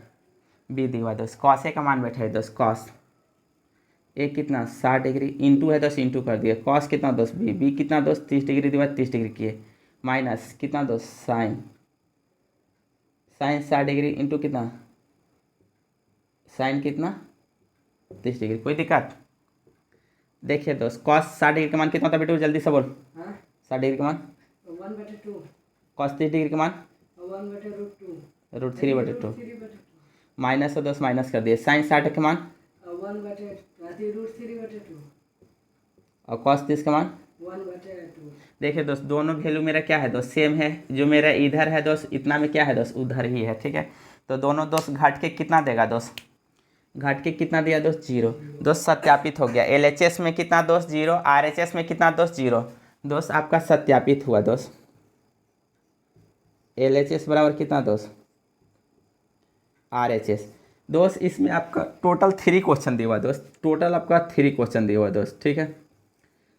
बी दिया हुआ है दोस्त। कॉस ए का मान बैठा है दोस्त, कॉस ए कितना 60 डिग्री इंटू है दोस्त, इंटू कर दिया, कॉस कितना दोस्त बी कितना दोस्त 30 डिग्री दिया 30 डिग्री किए, माइनस कितना दोस्त साइन 60 डिग्री इंटू कितना साइन कितना 30 डिग्री। कोई दिक्कत, देखिए दोस्त कॉस 60 डिग्री का मान कितना होता है बेटू, जल्दी से बोल। हाँ 60 डिग्री का मान 1/2, कॉस 30 डिग्री का मान 1/√2, √3/2 3/2, माइनस से दोस्त माइनस कर दिए, साइन 60 का मान 1/√3/2, और कॉस 30 का मान 1/2। देखिए दोस्त दोनों वैल्यू मेरा क्या है दोस्त सेम है, जो मेरा इधर है दोस्त इतना में क्या है दोस्त उधर ही है, ठीक है। तो दोनों दोस्त घट के कितना देगा दोस्त, घट के कितना दिया दोस्त जीरो, दोस्त सत्यापित हो गया। LHS में कितना दोस्त जीरो, RHS में कितना दोस्त जीरो, दोस्त आपका सत्यापित हुआ दोस्त। LHS बराबर कितना दोस्त RHS। दोस्त इसमें आपका टोटल 3 क्वेश्चन दिया हुआ दोस्त, टोटल आपका 3 क्वेश्चन दिया हुआ दोस्त, ठीक है।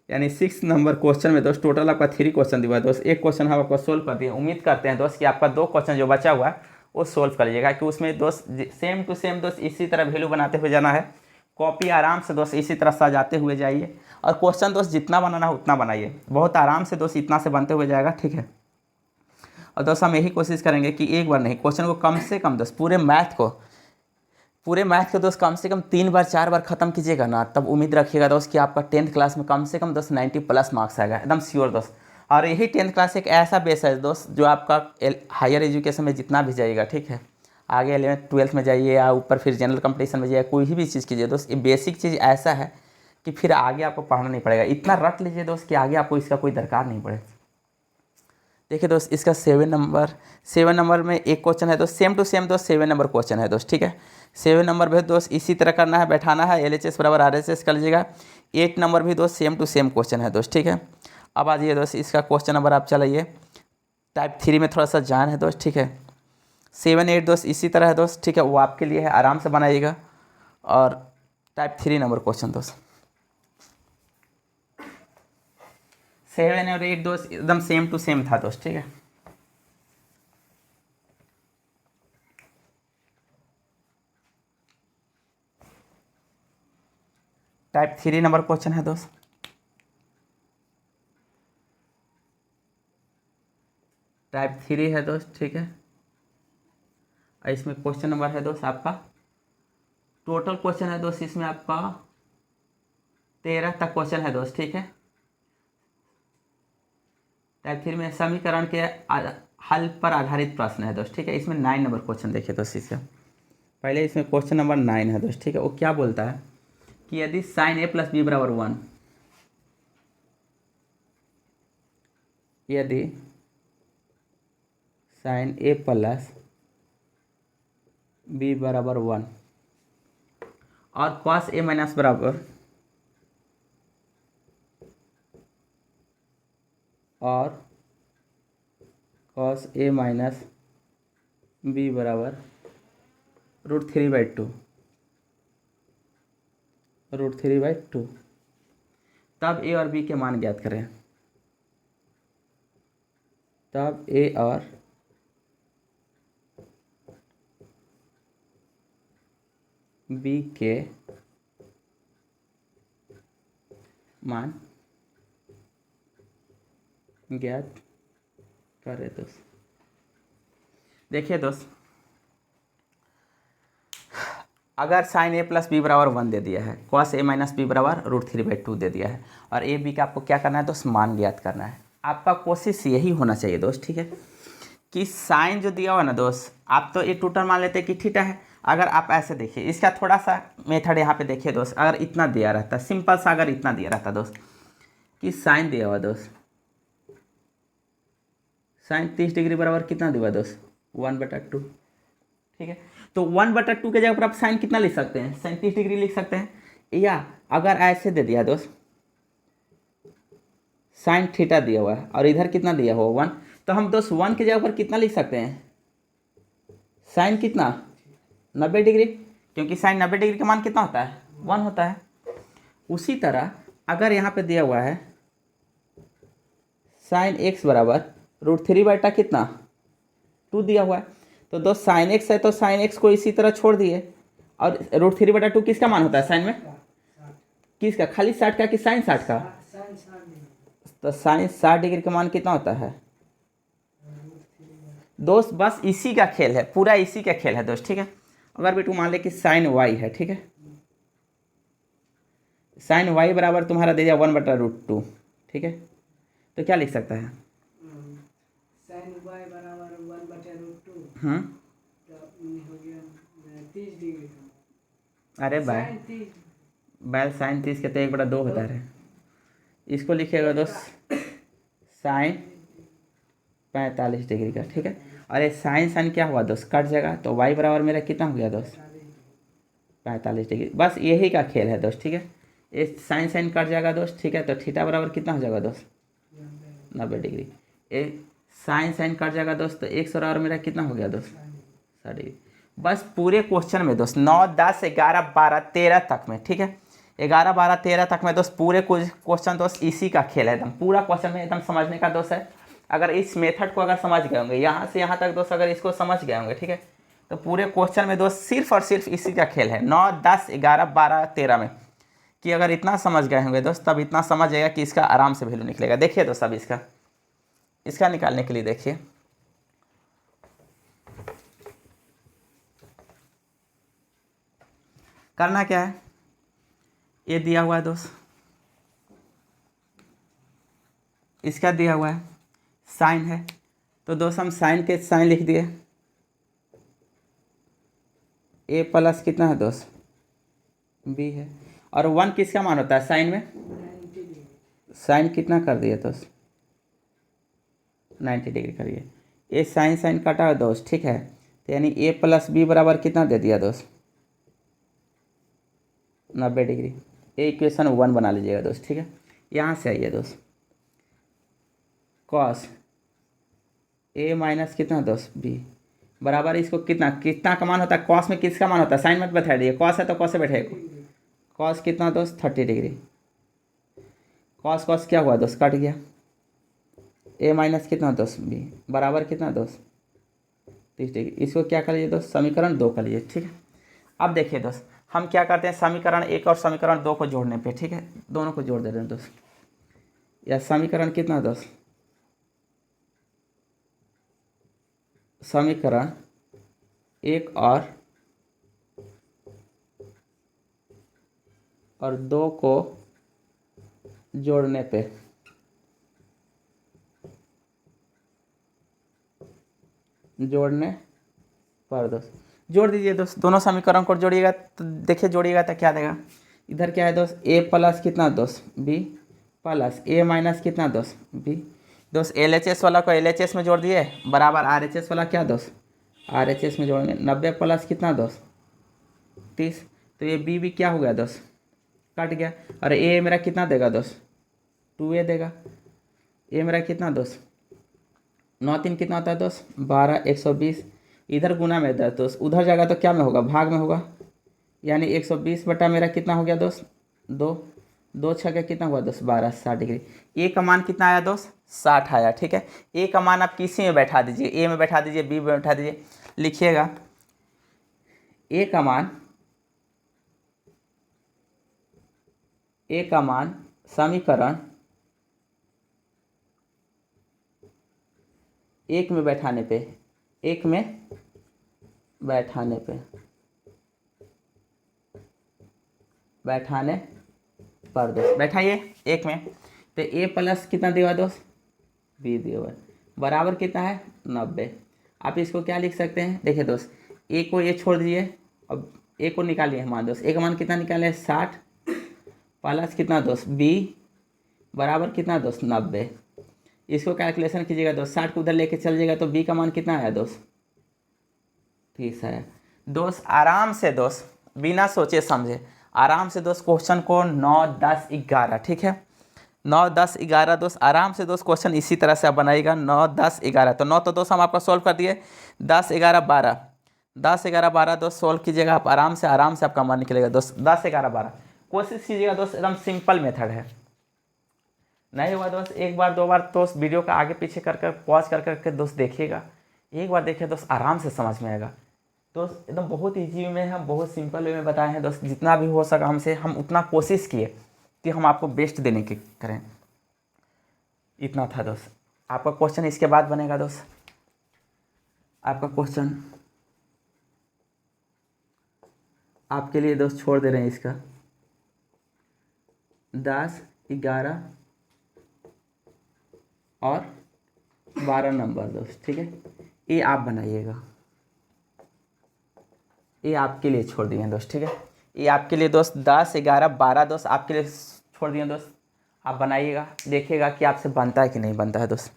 यानी 6 नंबर क्वेश्चन में दोस्त टोटल आपका 3 क्वेश्चन दिया हुआ दोस्त। एक क्वेश्चन हम आपको सोल्व कर दिए, उम्मीद करते हैं दोस्त कि आपका 2 क्वेश्चन जो बचा हुआ है वो सोल्व कर लीजिएगा, कि उसमें दोस्त सेम टू सेम दोस्त इसी तरह वैल्यू बनाते हुए जाना है। कॉपी आराम से दोस्त इसी तरह सजाते हुए जाइए, और क्वेश्चन दोस्त जितना बनाना है उतना बनाइए, बहुत आराम से दोस्त इतना से बनते हुए जाएगा, ठीक है। और दोस्त हम यही कोशिश करेंगे कि एक बार नहीं, क्वेश्चन को कम से कम दोस्त पूरे मैथ को दोस्त कम से कम 3 बार 4 बार खत्म कीजिएगा ना, तब उम्मीद रखिएगा दोस्त कि आपका 10th क्लास में कम से कम दोस्त 90 प्लस मार्क्स आएगा, एकदम श्योर दोस्त। और यही 10th क्लास एक ऐसा बेस है दोस्त जो आपका हायर एजुकेशन में जितना भी जाइएगा, ठीक है, आगे 11th 12th में जाइए या ऊपर फिर जनरल कंपटीशन में जाइए, कोई भी चीज़ कीजिए दोस्त, ये बेसिक चीज़ ऐसा है कि फिर आगे आपको पढ़ना नहीं पड़ेगा, इतना रट लीजिए दोस्त कि आगे आपको इसका कोई दरकार नहीं पड़े। देखिए दोस्त इसका 7 नंबर में एक क्वेश्चन है दोस्त, सेम टू सेम दोस्त 7 नंबर क्वेश्चन है दोस्त, ठीक है। 7 नंबर भी दोस्त इसी तरह करना है, बैठाना है, LHS बराबर RHS कर लीजिएगा। 8 नंबर भी दोस्त सेम टू सेम क्वेश्चन है दोस्त, ठीक है। अब आ जाइए दोस्त इसका क्वेश्चन नंबर आप चलाइए, टाइप 3 में थोड़ा सा जान है दोस्त, ठीक है। 7 8 दोस्त इसी तरह है दोस्त, ठीक है, वो आपके लिए है, आराम से बनाइएगा। और टाइप 3 नंबर क्वेश्चन दोस्त 7 और 8 दोस्त एकदम सेम टू सेम था दोस्त, ठीक है। टाइप 3 नंबर क्वेश्चन है दोस्त, टाइप 3 है दोस्त, ठीक है। और इसमें क्वेश्चन नंबर है दोस्त आपका, टोटल क्वेश्चन है दोस्त इसमें आपका 13 तक क्वेश्चन है दोस्त, ठीक है। टाइप 3 में समीकरण के हल पर आधारित प्रश्न है दोस्त, ठीक है। इसमें 9 नंबर क्वेश्चन देखिए दोस्त, इसका पहले इसमें क्वेश्चन नंबर 9 है दोस्त, ठीक है। वो क्या बोलता है कि यदि साइन A + B बराबर 1, यदि साइन A + B बराबर 1 और cos A - बराबर और cos A - B बराबर √3/2, तब A और B के मान ज्ञात करें, तब A और B के मान ज्ञात करें दोस्त। देखिए दोस्त अगर साइन A + B बराबर 1 दे दिया है, cos A - B बराबर √3/2 दे दिया है, और A B का आपको क्या करना है दोस्त मान ज्ञात करना है। आपका कोशिश यही होना चाहिए दोस्त, ठीक है, कि साइन जो दिया हुआ ना दोस्त, आप तो ये टोटल मान लेते हैं कि थीटा है, अगर आप ऐसे देखिए, इसका थोड़ा सा मेथड यहाँ पे देखिए दोस्त, अगर इतना दिया रहता, सिंपल सा अगर इतना दिया रहता दोस्त कि साइन दिया हुआ दोस्त, साइन 30 डिग्री बराबर कितना दिया हुआ दोस्त 1/2, ठीक है। तो 1/2 के जगह पर आप साइन कितना लिख सकते हैं, साइन 30 डिग्री लिख सकते हैं। या अगर ऐसे दे दिया दोस्त, साइन थीटा दिया हुआ है और इधर कितना दिया हुआ 1, तो हम दोस्त 1 की जगह पर कितना लिख सकते हैं, साइन कितना 90 डिग्री, क्योंकि साइन 90 डिग्री का मान कितना होता है 1 होता है। उसी तरह अगर यहाँ पे दिया हुआ है साइन x बराबर √3 कितना 2 दिया हुआ है, तो दोस्त साइन x है तो साइन x को इसी तरह छोड़ दिए, और √3/2 किसका मान होता है साइन में, किसका, खाली 60 का कि साइन 60 का, साइन 60 डिग्री, तो साइन 60 डिग्री का मान कितना होता है दोस्त। बस इसी का खेल है, पूरा इसी का खेल है दोस्त, ठीक है। अगर बेटू मान ले कि साइन y है, ठीक है, साइन y बराबर तुम्हारा दे दिया 1/√2, ठीक है, तो क्या लिख सकता है, साइन y बराबर 1/√2, हम्म, तो हो गया 30 डिग्री का, अरे बाय साइन 30, बाय साइन 30 के तो 1/2 होता है, इसको लिखिएगा दोस्त साइन 45 डिग्री का, ठीक है। और ये साइन साइन क्या हुआ दोस्त, कट जाएगा, तो y बराबर मेरा कितना हो गया दोस्त 45 डिग्री। बस यही का खेल है दोस्त, ठीक है। ये साइन साइन कट जाएगा दोस्त, ठीक है, तो थीटा बराबर कितना हो जाएगा दोस्त 90 डिग्री। ये साइन साइन कट जाएगा दोस्त, तो 1 बराबर मेरा कितना हो गया दोस्त 60 डिग्री। बस पूरे क्वेश्चन में दोस्त 9, 10, 11, 12, 13 तक में, ठीक है, 11, 12, 13 तक में दोस्त पूरे क्वेश्चन दोस्त इसी का खेल है, एकदम पूरा क्वेश्चन में एकदम समझने का दोस्त है। अगर इस मेथड को अगर समझ गए होंगे यहाँ से यहाँ तक दोस्त, अगर इसको समझ गए होंगे, ठीक है, तो पूरे क्वेश्चन में दोस्त सिर्फ और सिर्फ इसी का खेल है 9, 10, 11, 12, 13 में, कि अगर इतना समझ गए होंगे दोस्त तब इतना समझ जाएगा कि इसका आराम से वैल्यू निकलेगा। देखिए दोस्त अब इसका निकालने के लिए देखिए, करना क्या है, ये दिया हुआ है दोस्त, इसका दिया हुआ है साइन है, तो दोस्त हम साइन के साइन लिख दिए, a प्लस कितना है दोस्त b है, और 1 किसका मान होता है साइन में, 90 डिग्री, साइन कितना कर दिए दोस्त 90 डिग्री करिए, ये साइन साइन काटा है दोस्त, ठीक है, तो यानी a प्लस बी बराबर कितना दे दिया दोस्त 90 डिग्री। ये इक्वेशन 1 बना लीजिएगा दोस्त, ठीक है। यहाँ से आइए दोस्त, कॉस a माइनस कितना दोस्त b बराबर, इसको कितना कितना का मान होता है, कॉस में किसका मान होता है, साइन मत बैठा दिए, कॉस है तो कॉस से बैठेगा, कॉस कितना दोस्त 30 डिग्री, कॉस कॉस क्या हुआ दोस्त कट गया, a माइनस कितना दोस्त b बराबर कितना दोस्त 30 डिग्री। इसको क्या कर लीजिए दोस्त समीकरण 2 कर लीजिए, ठीक है। अब देखिए दोस्त हम क्या करते हैं, समीकरण 1 और समीकरण 2 को जोड़ने पे, ठीक है, दोनों को जोड़ दे रहे हैं दोस्त, या समीकरण कितना दोस्त, समीकरण 1 और 2 को जोड़ने पे दोस्त जोड़ दीजिए दोस्त, दोनों समीकरण को जोड़िएगा तो देखिए जोड़िएगा तो क्या देगा, इधर क्या है दोस्त a प्लस कितना दोस्त b प्लस a माइनस कितना दोस्त b, दोस्त LHS वाला को LHS में जोड़ दिए बराबर RHS वाला क्या दोस्त RHS में जोड़ेंगे, 90 प्लस कितना दोस्त 30, तो ये b भी क्या हो गया दोस्त कट गया, और a मेरा कितना देगा दोस्त 2a देगा, a मेरा कितना दोस्त 9 3 कितना होता है दोस्त 12, 120, इधर गुना में दस दोस्त, उधर जाएगा तो क्या में होगा भाग में होगा, यानी 120 बटा मेरा कितना हो गया दोस्त 2, 2 छः कितना हुआ दोस्त 12, 60 डिग्री। ए का मान कितना आया दोस्त 60 आया, ठीक है। ए का मान आप किसी में बैठा दीजिए, ए में बैठा दीजिए, बी में बैठा दीजिए, लिखिएगा ए का मान समीकरण 1 में बैठाने पे, 1 में बैठाने पर दोस्त बैठाइए 1 में, तो a प्लस कितना दिया दोस्त b दिया हुआ बराबर कितना है 90। आप इसको क्या लिख सकते हैं, देखिए दोस्त a को ये छोड़ दीजिए अब ए को निकालिए मान दोस्त, ए का मान कितना निकाले 60 प्लस कितना दोस्त बी बराबर कितना दोस्त 90। इसको कैलकुलेशन कीजिएगा दोस्त, 60 को उधर लेके चल जाएगा तो बी का मान कितना आया दोस्त 30 है। दोस्त आराम से दोस्त बिना सोचे समझे आराम से दोस्त क्वेश्चन को 9 10 11 ठीक है 9 10 11 दोस्त आराम से दोस्त क्वेश्चन इसी तरह से आप बनाइएगा 9 10 11। तो 9 तो दोस्त हम आपका सॉल्व कर दिए, 10 11 12 10 11 12 दोस्त सॉल्व कीजिएगा आप आराम से आपका मान निकलेगा दोस्त 10 11 12। कोशिश कीजिएगा दोस्त, एकदम सिंपल मेथड है। नहीं हुआ दोस्त एक बार दो बार दोस्त वीडियो का आगे पीछे कर कर पॉज कर करके दोस्त देखिएगा, एक बार देखिए दोस्त आराम से समझ में आएगा। दोस्त एकदम बहुत ईजी वे में हम बहुत सिंपल वे में बताए हैं दोस्त, जितना भी हो सका हमसे हम उतना कोशिश किए कि हम आपको बेस्ट देने की करें। इतना था दोस्त। आपका क्वेश्चन इसके बाद बनेगा दोस्त, आपका क्वेश्चन आपके लिए दोस्त छोड़ दे रहे हैं इसका 10 11 और 12 नंबर दोस्त ठीक है। ये आप बनाइएगा, ये आपके लिए छोड़ दिए हैं दोस्त ठीक है। ये आपके लिए दोस्त 10 11 12 दोस्त आपके लिए छोड़ दिए दोस्त, आप बनाइएगा देखिएगा कि आपसे बनता है कि नहीं बनता है दोस्त।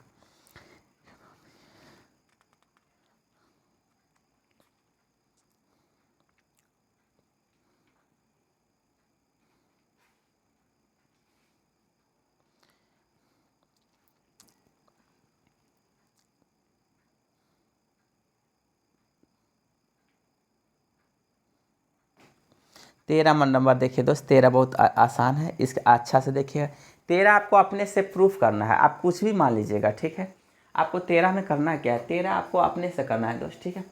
तेरह नंबर देखिए दोस्त, 13 बहुत आसान है, इसका अच्छा से देखिए। 13 आपको अपने से प्रूफ करना है, आप कुछ भी मान लीजिएगा ठीक है। आपको 13 में करना क्या है, 13 आपको अपने से करना है दोस्त ठीक है।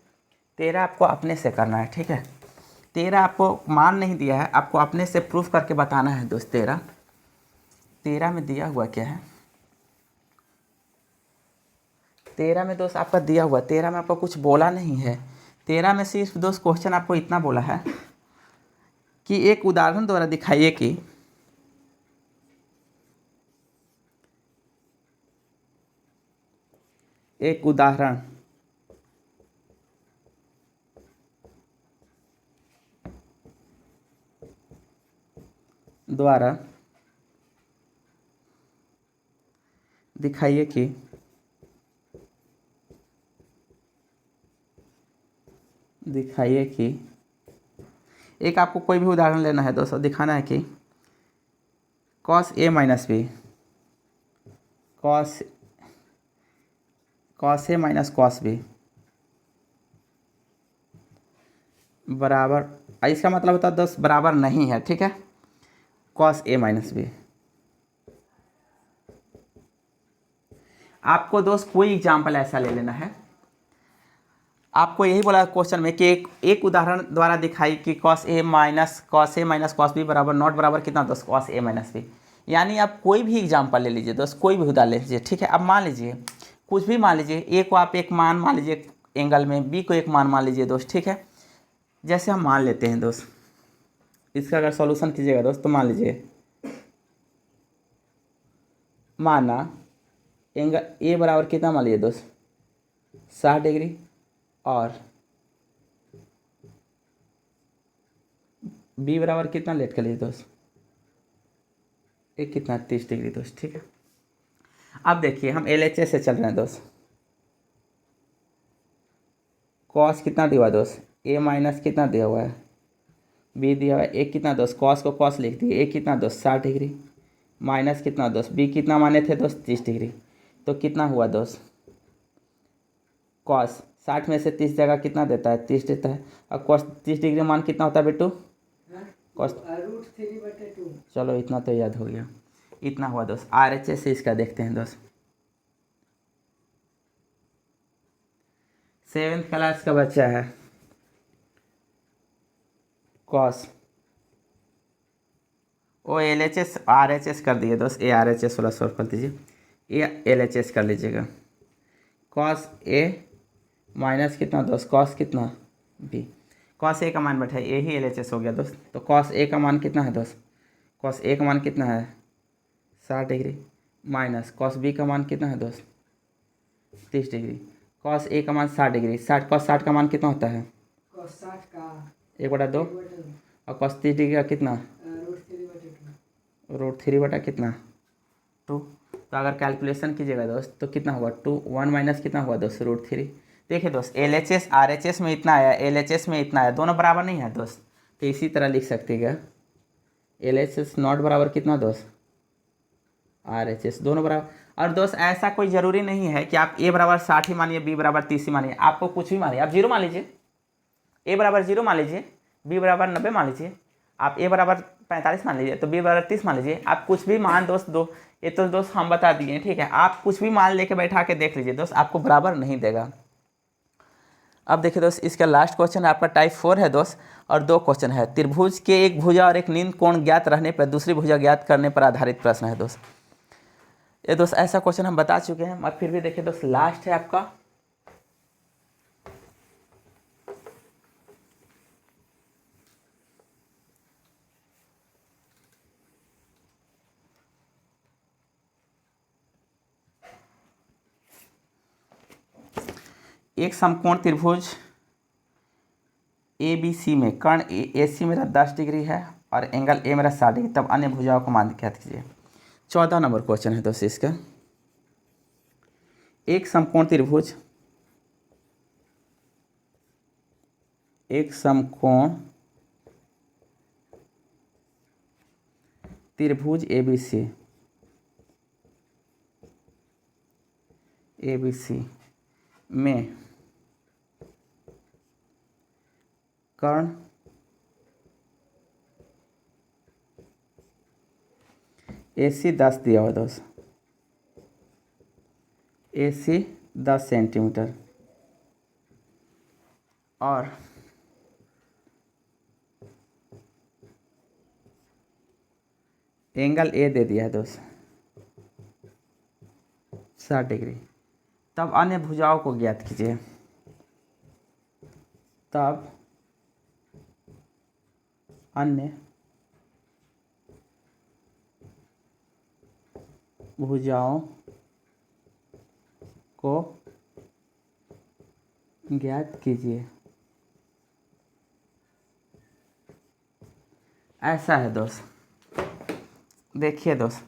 13 आपको अपने से करना है ठीक है। 13 आपको मान नहीं दिया है, आपको अपने से प्रूफ करके बताना है दोस्त। 13 में दिया हुआ क्या है, 13 में दोस्त आपका दिया हुआ 13 में आपको कुछ बोला नहीं है। 13 में सिर्फ दोस्त क्वेश्चन आपको इतना बोला है कि एक उदाहरण द्वारा दिखाइए कि एक उदाहरण द्वारा दिखाइए कि एक आपको कोई भी उदाहरण लेना है दोस्तों, दिखाना है कि cos a minus B cos a minus cos B बराबर, इसका मतलब होता है दोस्त बराबर नहीं है ठीक है cos a माइनस बी। आपको दोस्त कोई एग्जाम्पल ऐसा ले लेना है, आपको यही बोला क्वेश्चन में कि एक उदाहरण द्वारा दिखाई कि cos a minus cos B बराबर नॉट बराबर कितना दोस्त cos a माइनस बी। यानी आप कोई भी एग्जाम्पल ले लीजिए दोस्त, कोई भी उदाहरण ले लीजिए ठीक है। अब मान लीजिए कुछ भी मान लीजिए, ए को आप एक मान लीजिए एंगल में, बी को एक मान लीजिए दोस्त ठीक है। जैसे हम मान लेते हैं दोस्त, इसका अगर सॉल्यूशन कीजिएगा दोस्त तो मान लीजिए माना एंगल ए बराबर कितना मान लीजिए दोस्त 60 डिग्री और बी बराबर कितना लेट कर लीजिए दोस्त एक कितना 30 डिग्री दोस्त ठीक है। अब देखिए हम LHS से चल रहे हैं दोस्त, कॉस कितना दिया हुआ है दोस्त ए माइनस कितना दिया हुआ है बी दिया हुआ है, एक कितना दोस्त कॉस को कॉस लिख दिए, एक कितना दोस्त 60 डिग्री माइनस कितना दोस्त बी कितना माने थे दोस्त 30 डिग्री। तो कितना हुआ दोस्त कॉस 60 में से 30 जगह कितना देता है 30 देता है, और कॉस 30 डिग्री मान कितना होता है बेटू कॉस √3/2। चलो इतना तो याद हो गया। इतना हुआ दोस्त। RHS से इसका देखते हैं दोस्त, 7th क्लास का बच्चा है, कॉस ओ LHS RHS कर दिए दोस्त, ए RHS वाला सॉल्व कर दीजिए, ये LHS कर लीजिएगा। कॉस ए माइनस कितना दोस्त कॉस कितना बी, कॉस ए का मान बैठा है यही LHS हो गया दोस्त। तो कॉस ए का मान कितना है दोस्त, कॉस ए का मान कितना है 60 डिग्री माइनस कॉस बी का मान कितना है दोस्त 30 डिग्री। कॉस ए का मान 60 डिग्री, 60 कॉस 60 का मान कितना होता है cos 60 का 1/2 1/2 और cos 30 डिग्री का कितना, √3/2 कितना 2। तो अगर कैलकुलेशन कीजिएगा दोस्त तो कितना होगा 2, 1 माइनस कितना होगा दोस्त √3। देखिए दोस्त LHS RHS में इतना आया, LHS में इतना आया, दोनों बराबर नहीं है दोस्त। तो इसी तरह लिख सकते हैं क्या, LHS नॉट बराबर कितना दोस्त RHS, दोनों बराबर। और दोस्त ऐसा कोई ज़रूरी नहीं है कि आप A बराबर 60 ही मानिए, B बराबर 30 ही मानिए, आपको कुछ भी मानिए, आप 0 मान लीजिए, A बराबर 0 मान लीजिए, B बराबर 90 मान लीजिए, आप A बराबर 45 मान लीजिए, तो B बराबर 30 मान लीजिए, आप कुछ भी मान दोस्त दो, ये तो दोस्त हम बता दिए, ठीक है। आप कुछ भी मान लेके बैठा के देख लीजिए दोस्त, आपको बराबर नहीं देगा। अब देखिए दोस्त, इसका लास्ट क्वेश्चन आपका टाइप 4 है दोस्त, और 2 क्वेश्चन है। त्रिभुज के एक भुजा और एक नींद कोण ज्ञात रहने पर दूसरी भुजा ज्ञात करने पर आधारित प्रश्न है दोस्त। ये दोस्त ऐसा क्वेश्चन हम बता चुके हैं, मगर फिर भी देखिए दोस्त लास्ट है आपका। एक समकोण त्रिभुज ABC में कर्ण AC मेरा 10 डिग्री है और एंगल A मेरा 60 डिग्री, तब अन्य भुजाओं को मान ज्ञात कीजिए। 14 नंबर क्वेश्चन है दोस्त इसका। एक समकोण त्रिभुज, एक समकोण त्रिभुज ABC में कर्ण AC 10 दिया हुआ दोस्त, AC 10 सेंटीमीटर और एंगल A दे दिया है दोस्त 60 डिग्री, तब अन्य भुजाओं को ज्ञात कीजिए। तब अन्य भुजाओं को ज्ञात कीजिए। ऐसा है दोस्त, देखिए दोस्त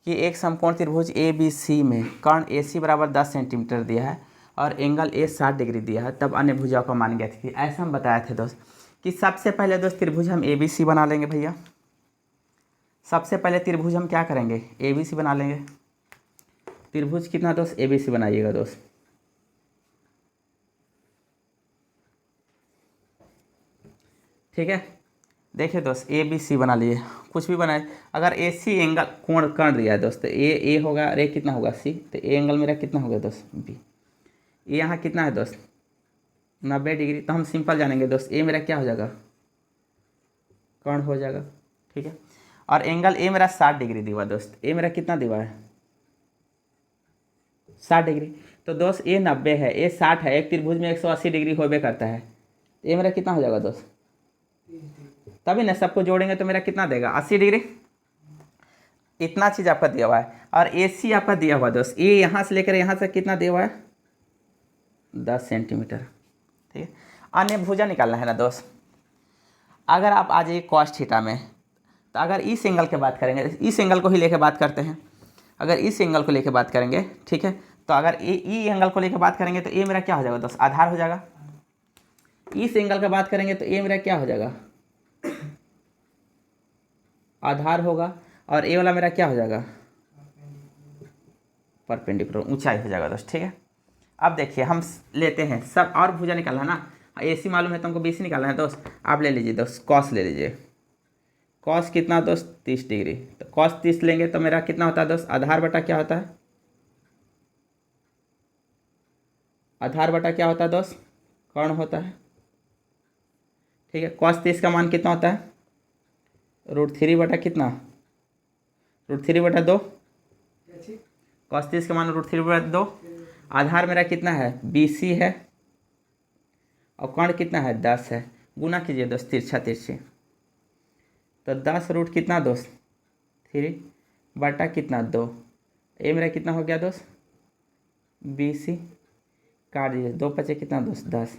कि एक समकोण त्रिभुज ABC में कर्ण AC बराबर 10 सेंटीमीटर दिया है और एंगल A 60 डिग्री दिया है, तब अन्य भुजाओं का मान ज्ञात कीजिए। ऐसा हम बताए थे दोस्त कि सबसे पहले दोस्त त्रिभुज हम ABC बना लेंगे भैया। सबसे पहले त्रिभुज हम क्या करेंगे, ABC बना लेंगे। त्रिभुज कितना दोस्त ABC बनाइएगा दोस्त, ठीक है। देखिए दोस्त ABC बना लिए, कुछ भी बनाए। अगर AC एंगल कोण कर दिया है दोस्त, A होगा और A कितना होगा C, तो A एंगल मेरा कितना होगा दोस्त B। ये यहाँ कितना है दोस्त 90 डिग्री, तो हम सिंपल जानेंगे दोस्त A मेरा क्या हो जाएगा कर्ण हो जाएगा, ठीक है। और एंगल A मेरा 60 डिग्री दिया दोस्त, A मेरा कितना दिया है 60 डिग्री, तो दोस्त A 90 है, A 60 है, एक त्रिभुज में 180 डिग्री होबे करता है, तो A मेरा कितना हो जाएगा दोस्त, तभी ना सबको जोड़ेंगे तो मेरा कितना देगा 80 डिग्री। इतना चीज़ आपका दिया हुआ है और AC आपका दिया हुआ दोस्त, A यहाँ से लेकर यहाँ तक कितना दिया हुआ है 10 सेंटीमीटर, ठीक है। अन्य भुजा निकालना है ना दोस्त। अगर आप आ जाइए कॉस थीटा में, तो अगर इस एंगल की बात करेंगे, इस एंगल को ही लेकर बात करते हैं। अगर इस एंगल को लेकर बात करेंगे, ठीक है, तो अगर ई एंगल को लेकर बात करेंगे तो ए मेरा क्या हो जाएगा दोस्त आधार हो जाएगा। इस एंगल का बात करेंगे तो ए मेरा क्या हो जाएगा आधार होगा, और ए वाला मेरा क्या हो जाएगा परपेंडिकुलर, ऊंचाई हो जाएगा दोस्त, ठीक है। अब देखिए हम लेते हैं सब और भुजा निकालना है ना, AC मालूम है तो हमको BC निकालना है दोस्त। आप ले लीजिए दोस्त कॉस ले लीजिए, कॉस कितना दोस्त 30 डिग्री, तो कॉस 30 लेंगे तो मेरा कितना होता है दोस्त आधार बटा क्या होता है, आधार बटा क्या होता है दोस्त कर्ण होता है, ठीक है। कॉस 30 का मान कितना होता है √3 बटा कितना √3 बटा 2, कॉस 30 का मान √3 बटा 2। आधार मेरा कितना है BC है और कर्ण कितना है 10 है, गुना कीजिए दोस्त तिरछा तिरछी, तो 10 रूट कितना दोस्त 3 बटा कितना 2, ए मेरा कितना हो गया दोस्त BC, काट दीजिए 2 बचे कितना दोस्त 10,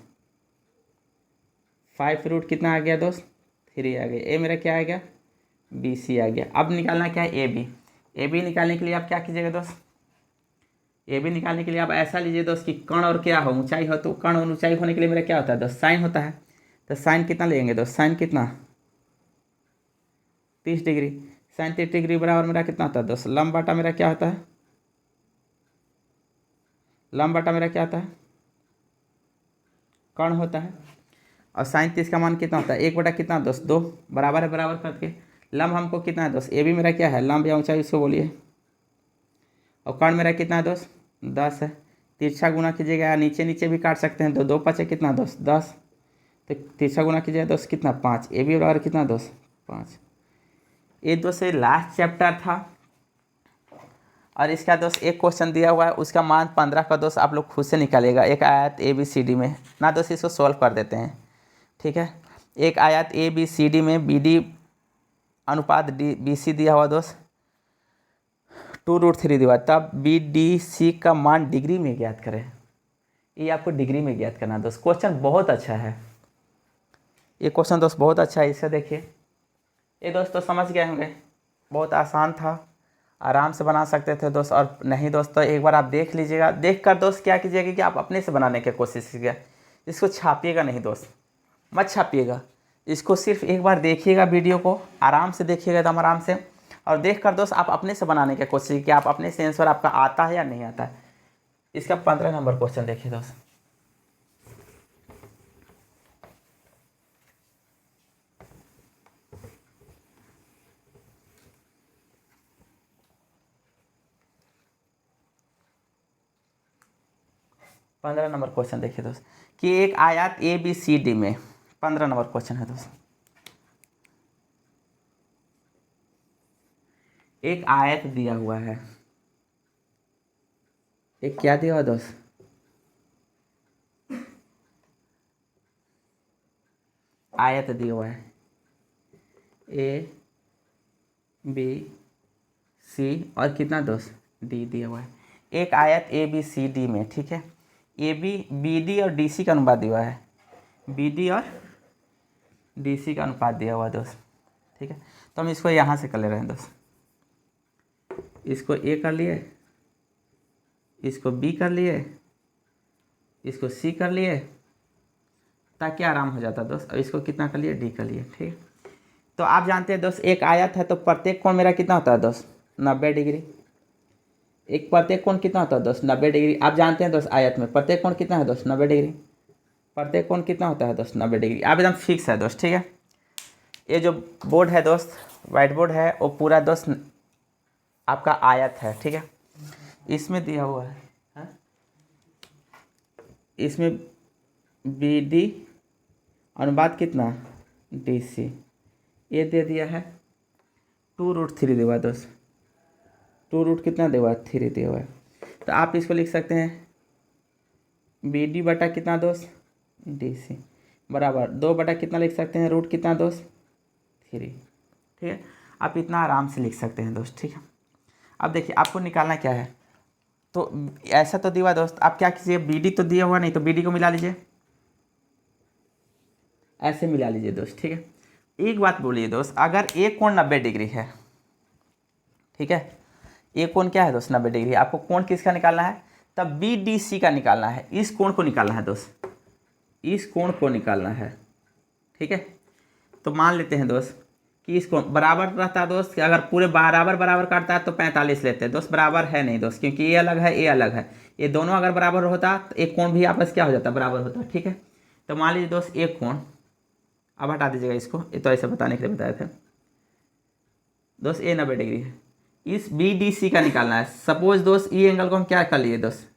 5 रूट कितना आ गया दोस्त 3 आ गया। ए मेरा क्या आ गया BC आ गया। अब निकालना क्या है ए बी निकालने के लिए आप क्या कीजिएगा दोस्त, ए बी निकालने के लिए आप ऐसा लीजिए दोस्त कि कण और क्या हो ऊंचाई हो, तो कण और ऊंचाई होने के लिए मेरा क्या होता है दोस्त साइन होता है। तो साइन कितना लेंगे दोस्त, साइन कितना 30 डिग्री। साइन 30 डिग्री बराबर मेरा कितना होता है दोस्त, लंब बटा मेरा क्या होता है, लंब बटा मेरा क्या होता है कण होता है। और साइन 30 का मान कितना होता है 1 बटा कितना दोस्त 2, बराबर है बराबर करके। लंब हमको कितना है दोस्त ए बी मेरा क्या है लंब या ऊंचाई उसको बोलिए। और कण मेरा कितना है दोस्त 10 है। तिरछा गुना कीजिएगा या नीचे नीचे भी काट सकते हैं। तो 2 5 कितना दोस्त 10। तो तिरछा गुना कीजिएगा दोस्त कितना 5। ए बी बराबर कितना दोस्त 5। ये दोस्त से लास्ट चैप्टर था और इसका दोस्त एक क्वेश्चन दिया हुआ है, उसका मान 15 का दोस्त आप लोग खुद से निकालिएगा। एक आयत ABCD में ना दोस्त इसको सॉल्व कर देते हैं, ठीक है। एक आयत ABCD में BD अनुपात BC दिया हुआ दोस्त 2√3 दिया हुआ, तब BDC का मान डिग्री में ज्ञात करें। ये आपको डिग्री में ज्ञात करना दोस्त। क्वेश्चन बहुत अच्छा है, ये क्वेश्चन दोस्त बहुत अच्छा है। इसे देखिए, ये दोस्त तो समझ गए होंगे, बहुत आसान था, आराम से बना सकते थे दोस्त। और नहीं दोस्त तो एक बार आप देख लीजिएगा, देख कर दोस्त क्या कीजिएगा कि आप अपने से बनाने की कोशिश कीजिएगा। इसको छापिएगा नहीं दोस्त, मत छापिएगा, इसको सिर्फ एक बार देखिएगा, वीडियो को आराम से देखिएगा एकदम आराम से। और देख कर दोस्त आप अपने से बनाने की कोशिश कीजिए कि आप अपने से आंसर आपका आता है या नहीं आता है। इसका 15 नंबर क्वेश्चन देखिए दोस्त। पंद्रह नंबर क्वेश्चन देखिए दोस्त कि एक आयत ABCD में 15 नंबर क्वेश्चन है दोस्त। एक आयत दिया हुआ है, एक क्या दिया हुआ दोस्त आयत दिया हुआ है ABC और कितना दोस्त D दिया हुआ है। एक आयत ABCD में, ठीक है, BD और DC का अनुपात दिया हुआ है, BD और DC का अनुपात दिया हुआ है दोस्त, ठीक है। तो हम इसको यहाँ से कर ले रहे हैं दोस्त, इसको A कर लिए, इसको B कर लिए, इसको C कर लिए, ताकि आराम हो जाता दोस्त। और इसको कितना कर लिए D कर लिए, ठीक। तो आप जानते हैं दोस्त एक आयत है तो प्रत्येक कोण मेरा कितना होता है दोस्त 90 डिग्री। एक प्रत्येक कोण कितना होता है दोस्त 90 डिग्री। आप जानते हैं दोस्त आयत में प्रत्येक कोण कितना है दोस्त 90 डिग्री। प्रत्येक कोण कितना होता है दोस्त 90 डिग्री। आप एकदम फिक्स है दोस्त, ठीक है। ये जो बोर्ड है दोस्त वाइट बोर्ड है वो पूरा दोस्त आपका आयत है, ठीक है। इसमें दिया हुआ है इसमें BD अनुपात कितना DC ये दे दिया है 2√3 दिया हुआ है दोस्त। 2 कितना दिया हुआ है 3 दिया हुआ है। तो आप इसको लिख सकते हैं BD बटा कितना दोस्त DC बराबर 2 बटा कितना लिख सकते हैं रूट कितना दोस्त 3, ठीक है। आप इतना आराम से लिख सकते हैं दोस्त, ठीक है। अब देखिए आपको निकालना क्या है, तो ऐसा तो दिया हुआ दोस्त, आप क्या कीजिए BD तो दिया हुआ नहीं तो BD को मिला लीजिए, ऐसे मिला लीजिए दोस्त, ठीक है। एक बात बोलिए दोस्त, अगर एक कोण 90 डिग्री है, ठीक है, एक कोण क्या है दोस्त 90 डिग्री, आपको कोण किसका निकालना है तब BDC का निकालना है। इस कोण को निकालना है दोस्त, इस कोण को निकालना है, ठीक है। तो मान लेते हैं दोस्त कि इस कोण बराबर रहता है दोस्त कि अगर पूरे बराबर बराबर काटता है तो 45 लेते हैं दोस्त। बराबर है नहीं दोस्त, क्योंकि ये अलग है ये अलग है, ये दोनों अगर बराबर होता तो एक कोण भी आपस क्या हो जाता बराबर होता, ठीक है। तो मान लीजिए दोस्त एक कोण, अब हटा दीजिएगा इसको, ये तो ऐसे बताने के लिए बताए थे दोस्त। ये 90 डिग्री है, इस BDC का निकालना है। सपोज दोस्त ये एंगल को हम क्या कर लिए दोस्त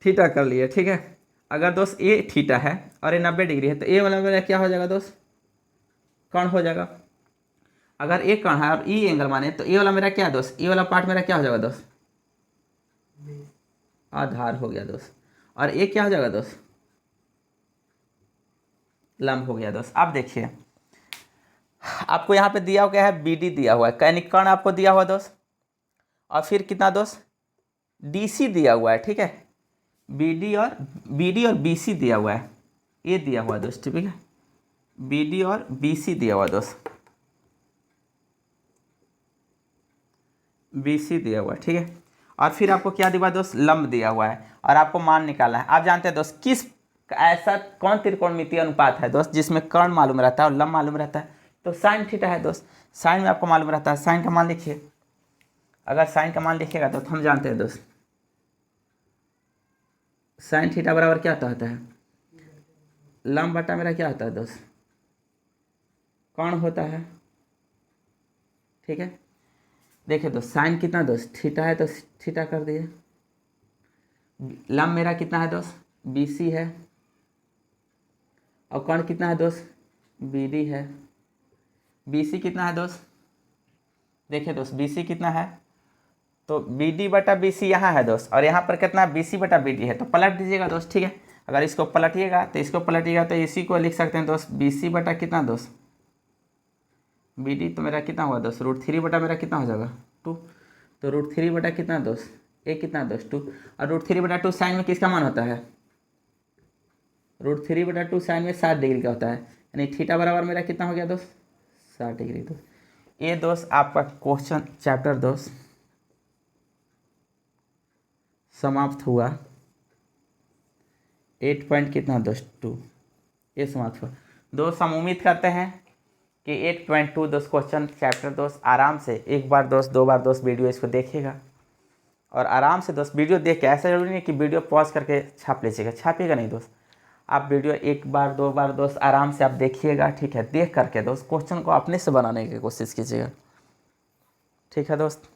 थीटा कर लिए, ठीक है। अगर दोस्त ये थीटा है और ये 90 डिग्री है तो ये वाला मेरा क्या हो जाएगा दोस्त कण हो जाएगा। अगर ये कण है और ये एंगल माने तो ये वाला मेरा क्या है दोस्त, ये वाला पार्ट मेरा क्या हो जाएगा दोस्त आधार हो गया दोस्त। और ये क्या हो जाएगा दोस्त लंब हो गया दोस्त। अब देखिए आपको यहाँ पे दिया हुआ क्या है BD दिया हुआ है, यानी कण आपको दिया हुआ दोस्त, और फिर कितना दोस्त DC दिया हुआ है, ठीक है। BD और BC दिया हुआ है, ये दिया हुआ दोस्त, ठीक है, बी डी और बी सी दिया हुआ दोस्त, बी सी दिया हुआ है, ठीक है। और फिर आपको क्या दिया हुआ है दोस्त, लंब दिया हुआ है, और आपको मान निकालना है। आप जानते हैं दोस्त किस ऐसा कौन त्रिकोणमितीय अनुपात है दोस्त जिसमें कर्ण मालूम रहता है और लंब मालूम रहता है, तो साइन थीटा है दोस्त। साइन में आपको मालूम रहता है, साइन का मान लिखिए। अगर साइन का मान लिखिएगा तो हम जानते हैं दोस्त साइन थीटा बराबर क्या होता है, लंब बटा मेरा क्या होता है दोस्त, कर्ण होता है, ठीक है। देखिए दोस्त साइन कितना दोस्त, थीटा है तो थीटा कर दिए। लंब मेरा कितना है दोस्त, बी सी है, और कर्ण कितना है दोस्त, बी डी है। बी सी कितना है दोस्त, देखिए दोस्त बी सी कितना है, तो बी डी बटा बी सी यहाँ है दोस्त, और यहाँ पर कितना बी सी बटा बी डी है, तो पलट दीजिएगा दोस्त, ठीक है। अगर इसको पलटिएगा तो इसको पलटिएगा तो इसी को लिख सकते हैं दोस्त, बी सी बटा कितना दोस्त, बी डी तो मेरा कितना हुआ दोस्त, √3 बटा मेरा कितना हो जाएगा 2, तो √3 बटा कितना दोस्त, ए कितना दोस्त 2, और √3 बटा 2 साइन में किसका मान होता है, √3 बटा 2 साइन में 60 डिग्री का होता है, यानी थीटा बराबर मेरा कितना हो गया दोस्त, 60 डिग्री दोस्त। ये दोस्त आपका क्वेश्चन चैप्टर दोस्त समाप्त हुआ। 8 पॉइंट कितना दोस्त 2, ये समाप्त हुआ दोस्त। हम उम्मीद करते हैं कि 8.2 दोस्त क्वेश्चन चैप्टर दोस्त आराम से एक बार दोस्त 2 बार दोस्त वीडियो इसको देखिएगा, और आराम से दोस्त वीडियो देख के, ऐसा जरूरी नहीं कि वीडियो पॉज करके छाप लीजिएगा, छापिएगा नहीं दोस्त। आप वीडियो 1 बार 2 बार दोस्त आराम से आप देखिएगा, ठीक है। देख करके दोस्त क्वेश्चन को अपने से बनाने की कोशिश कीजिएगा, ठीक है दोस्त।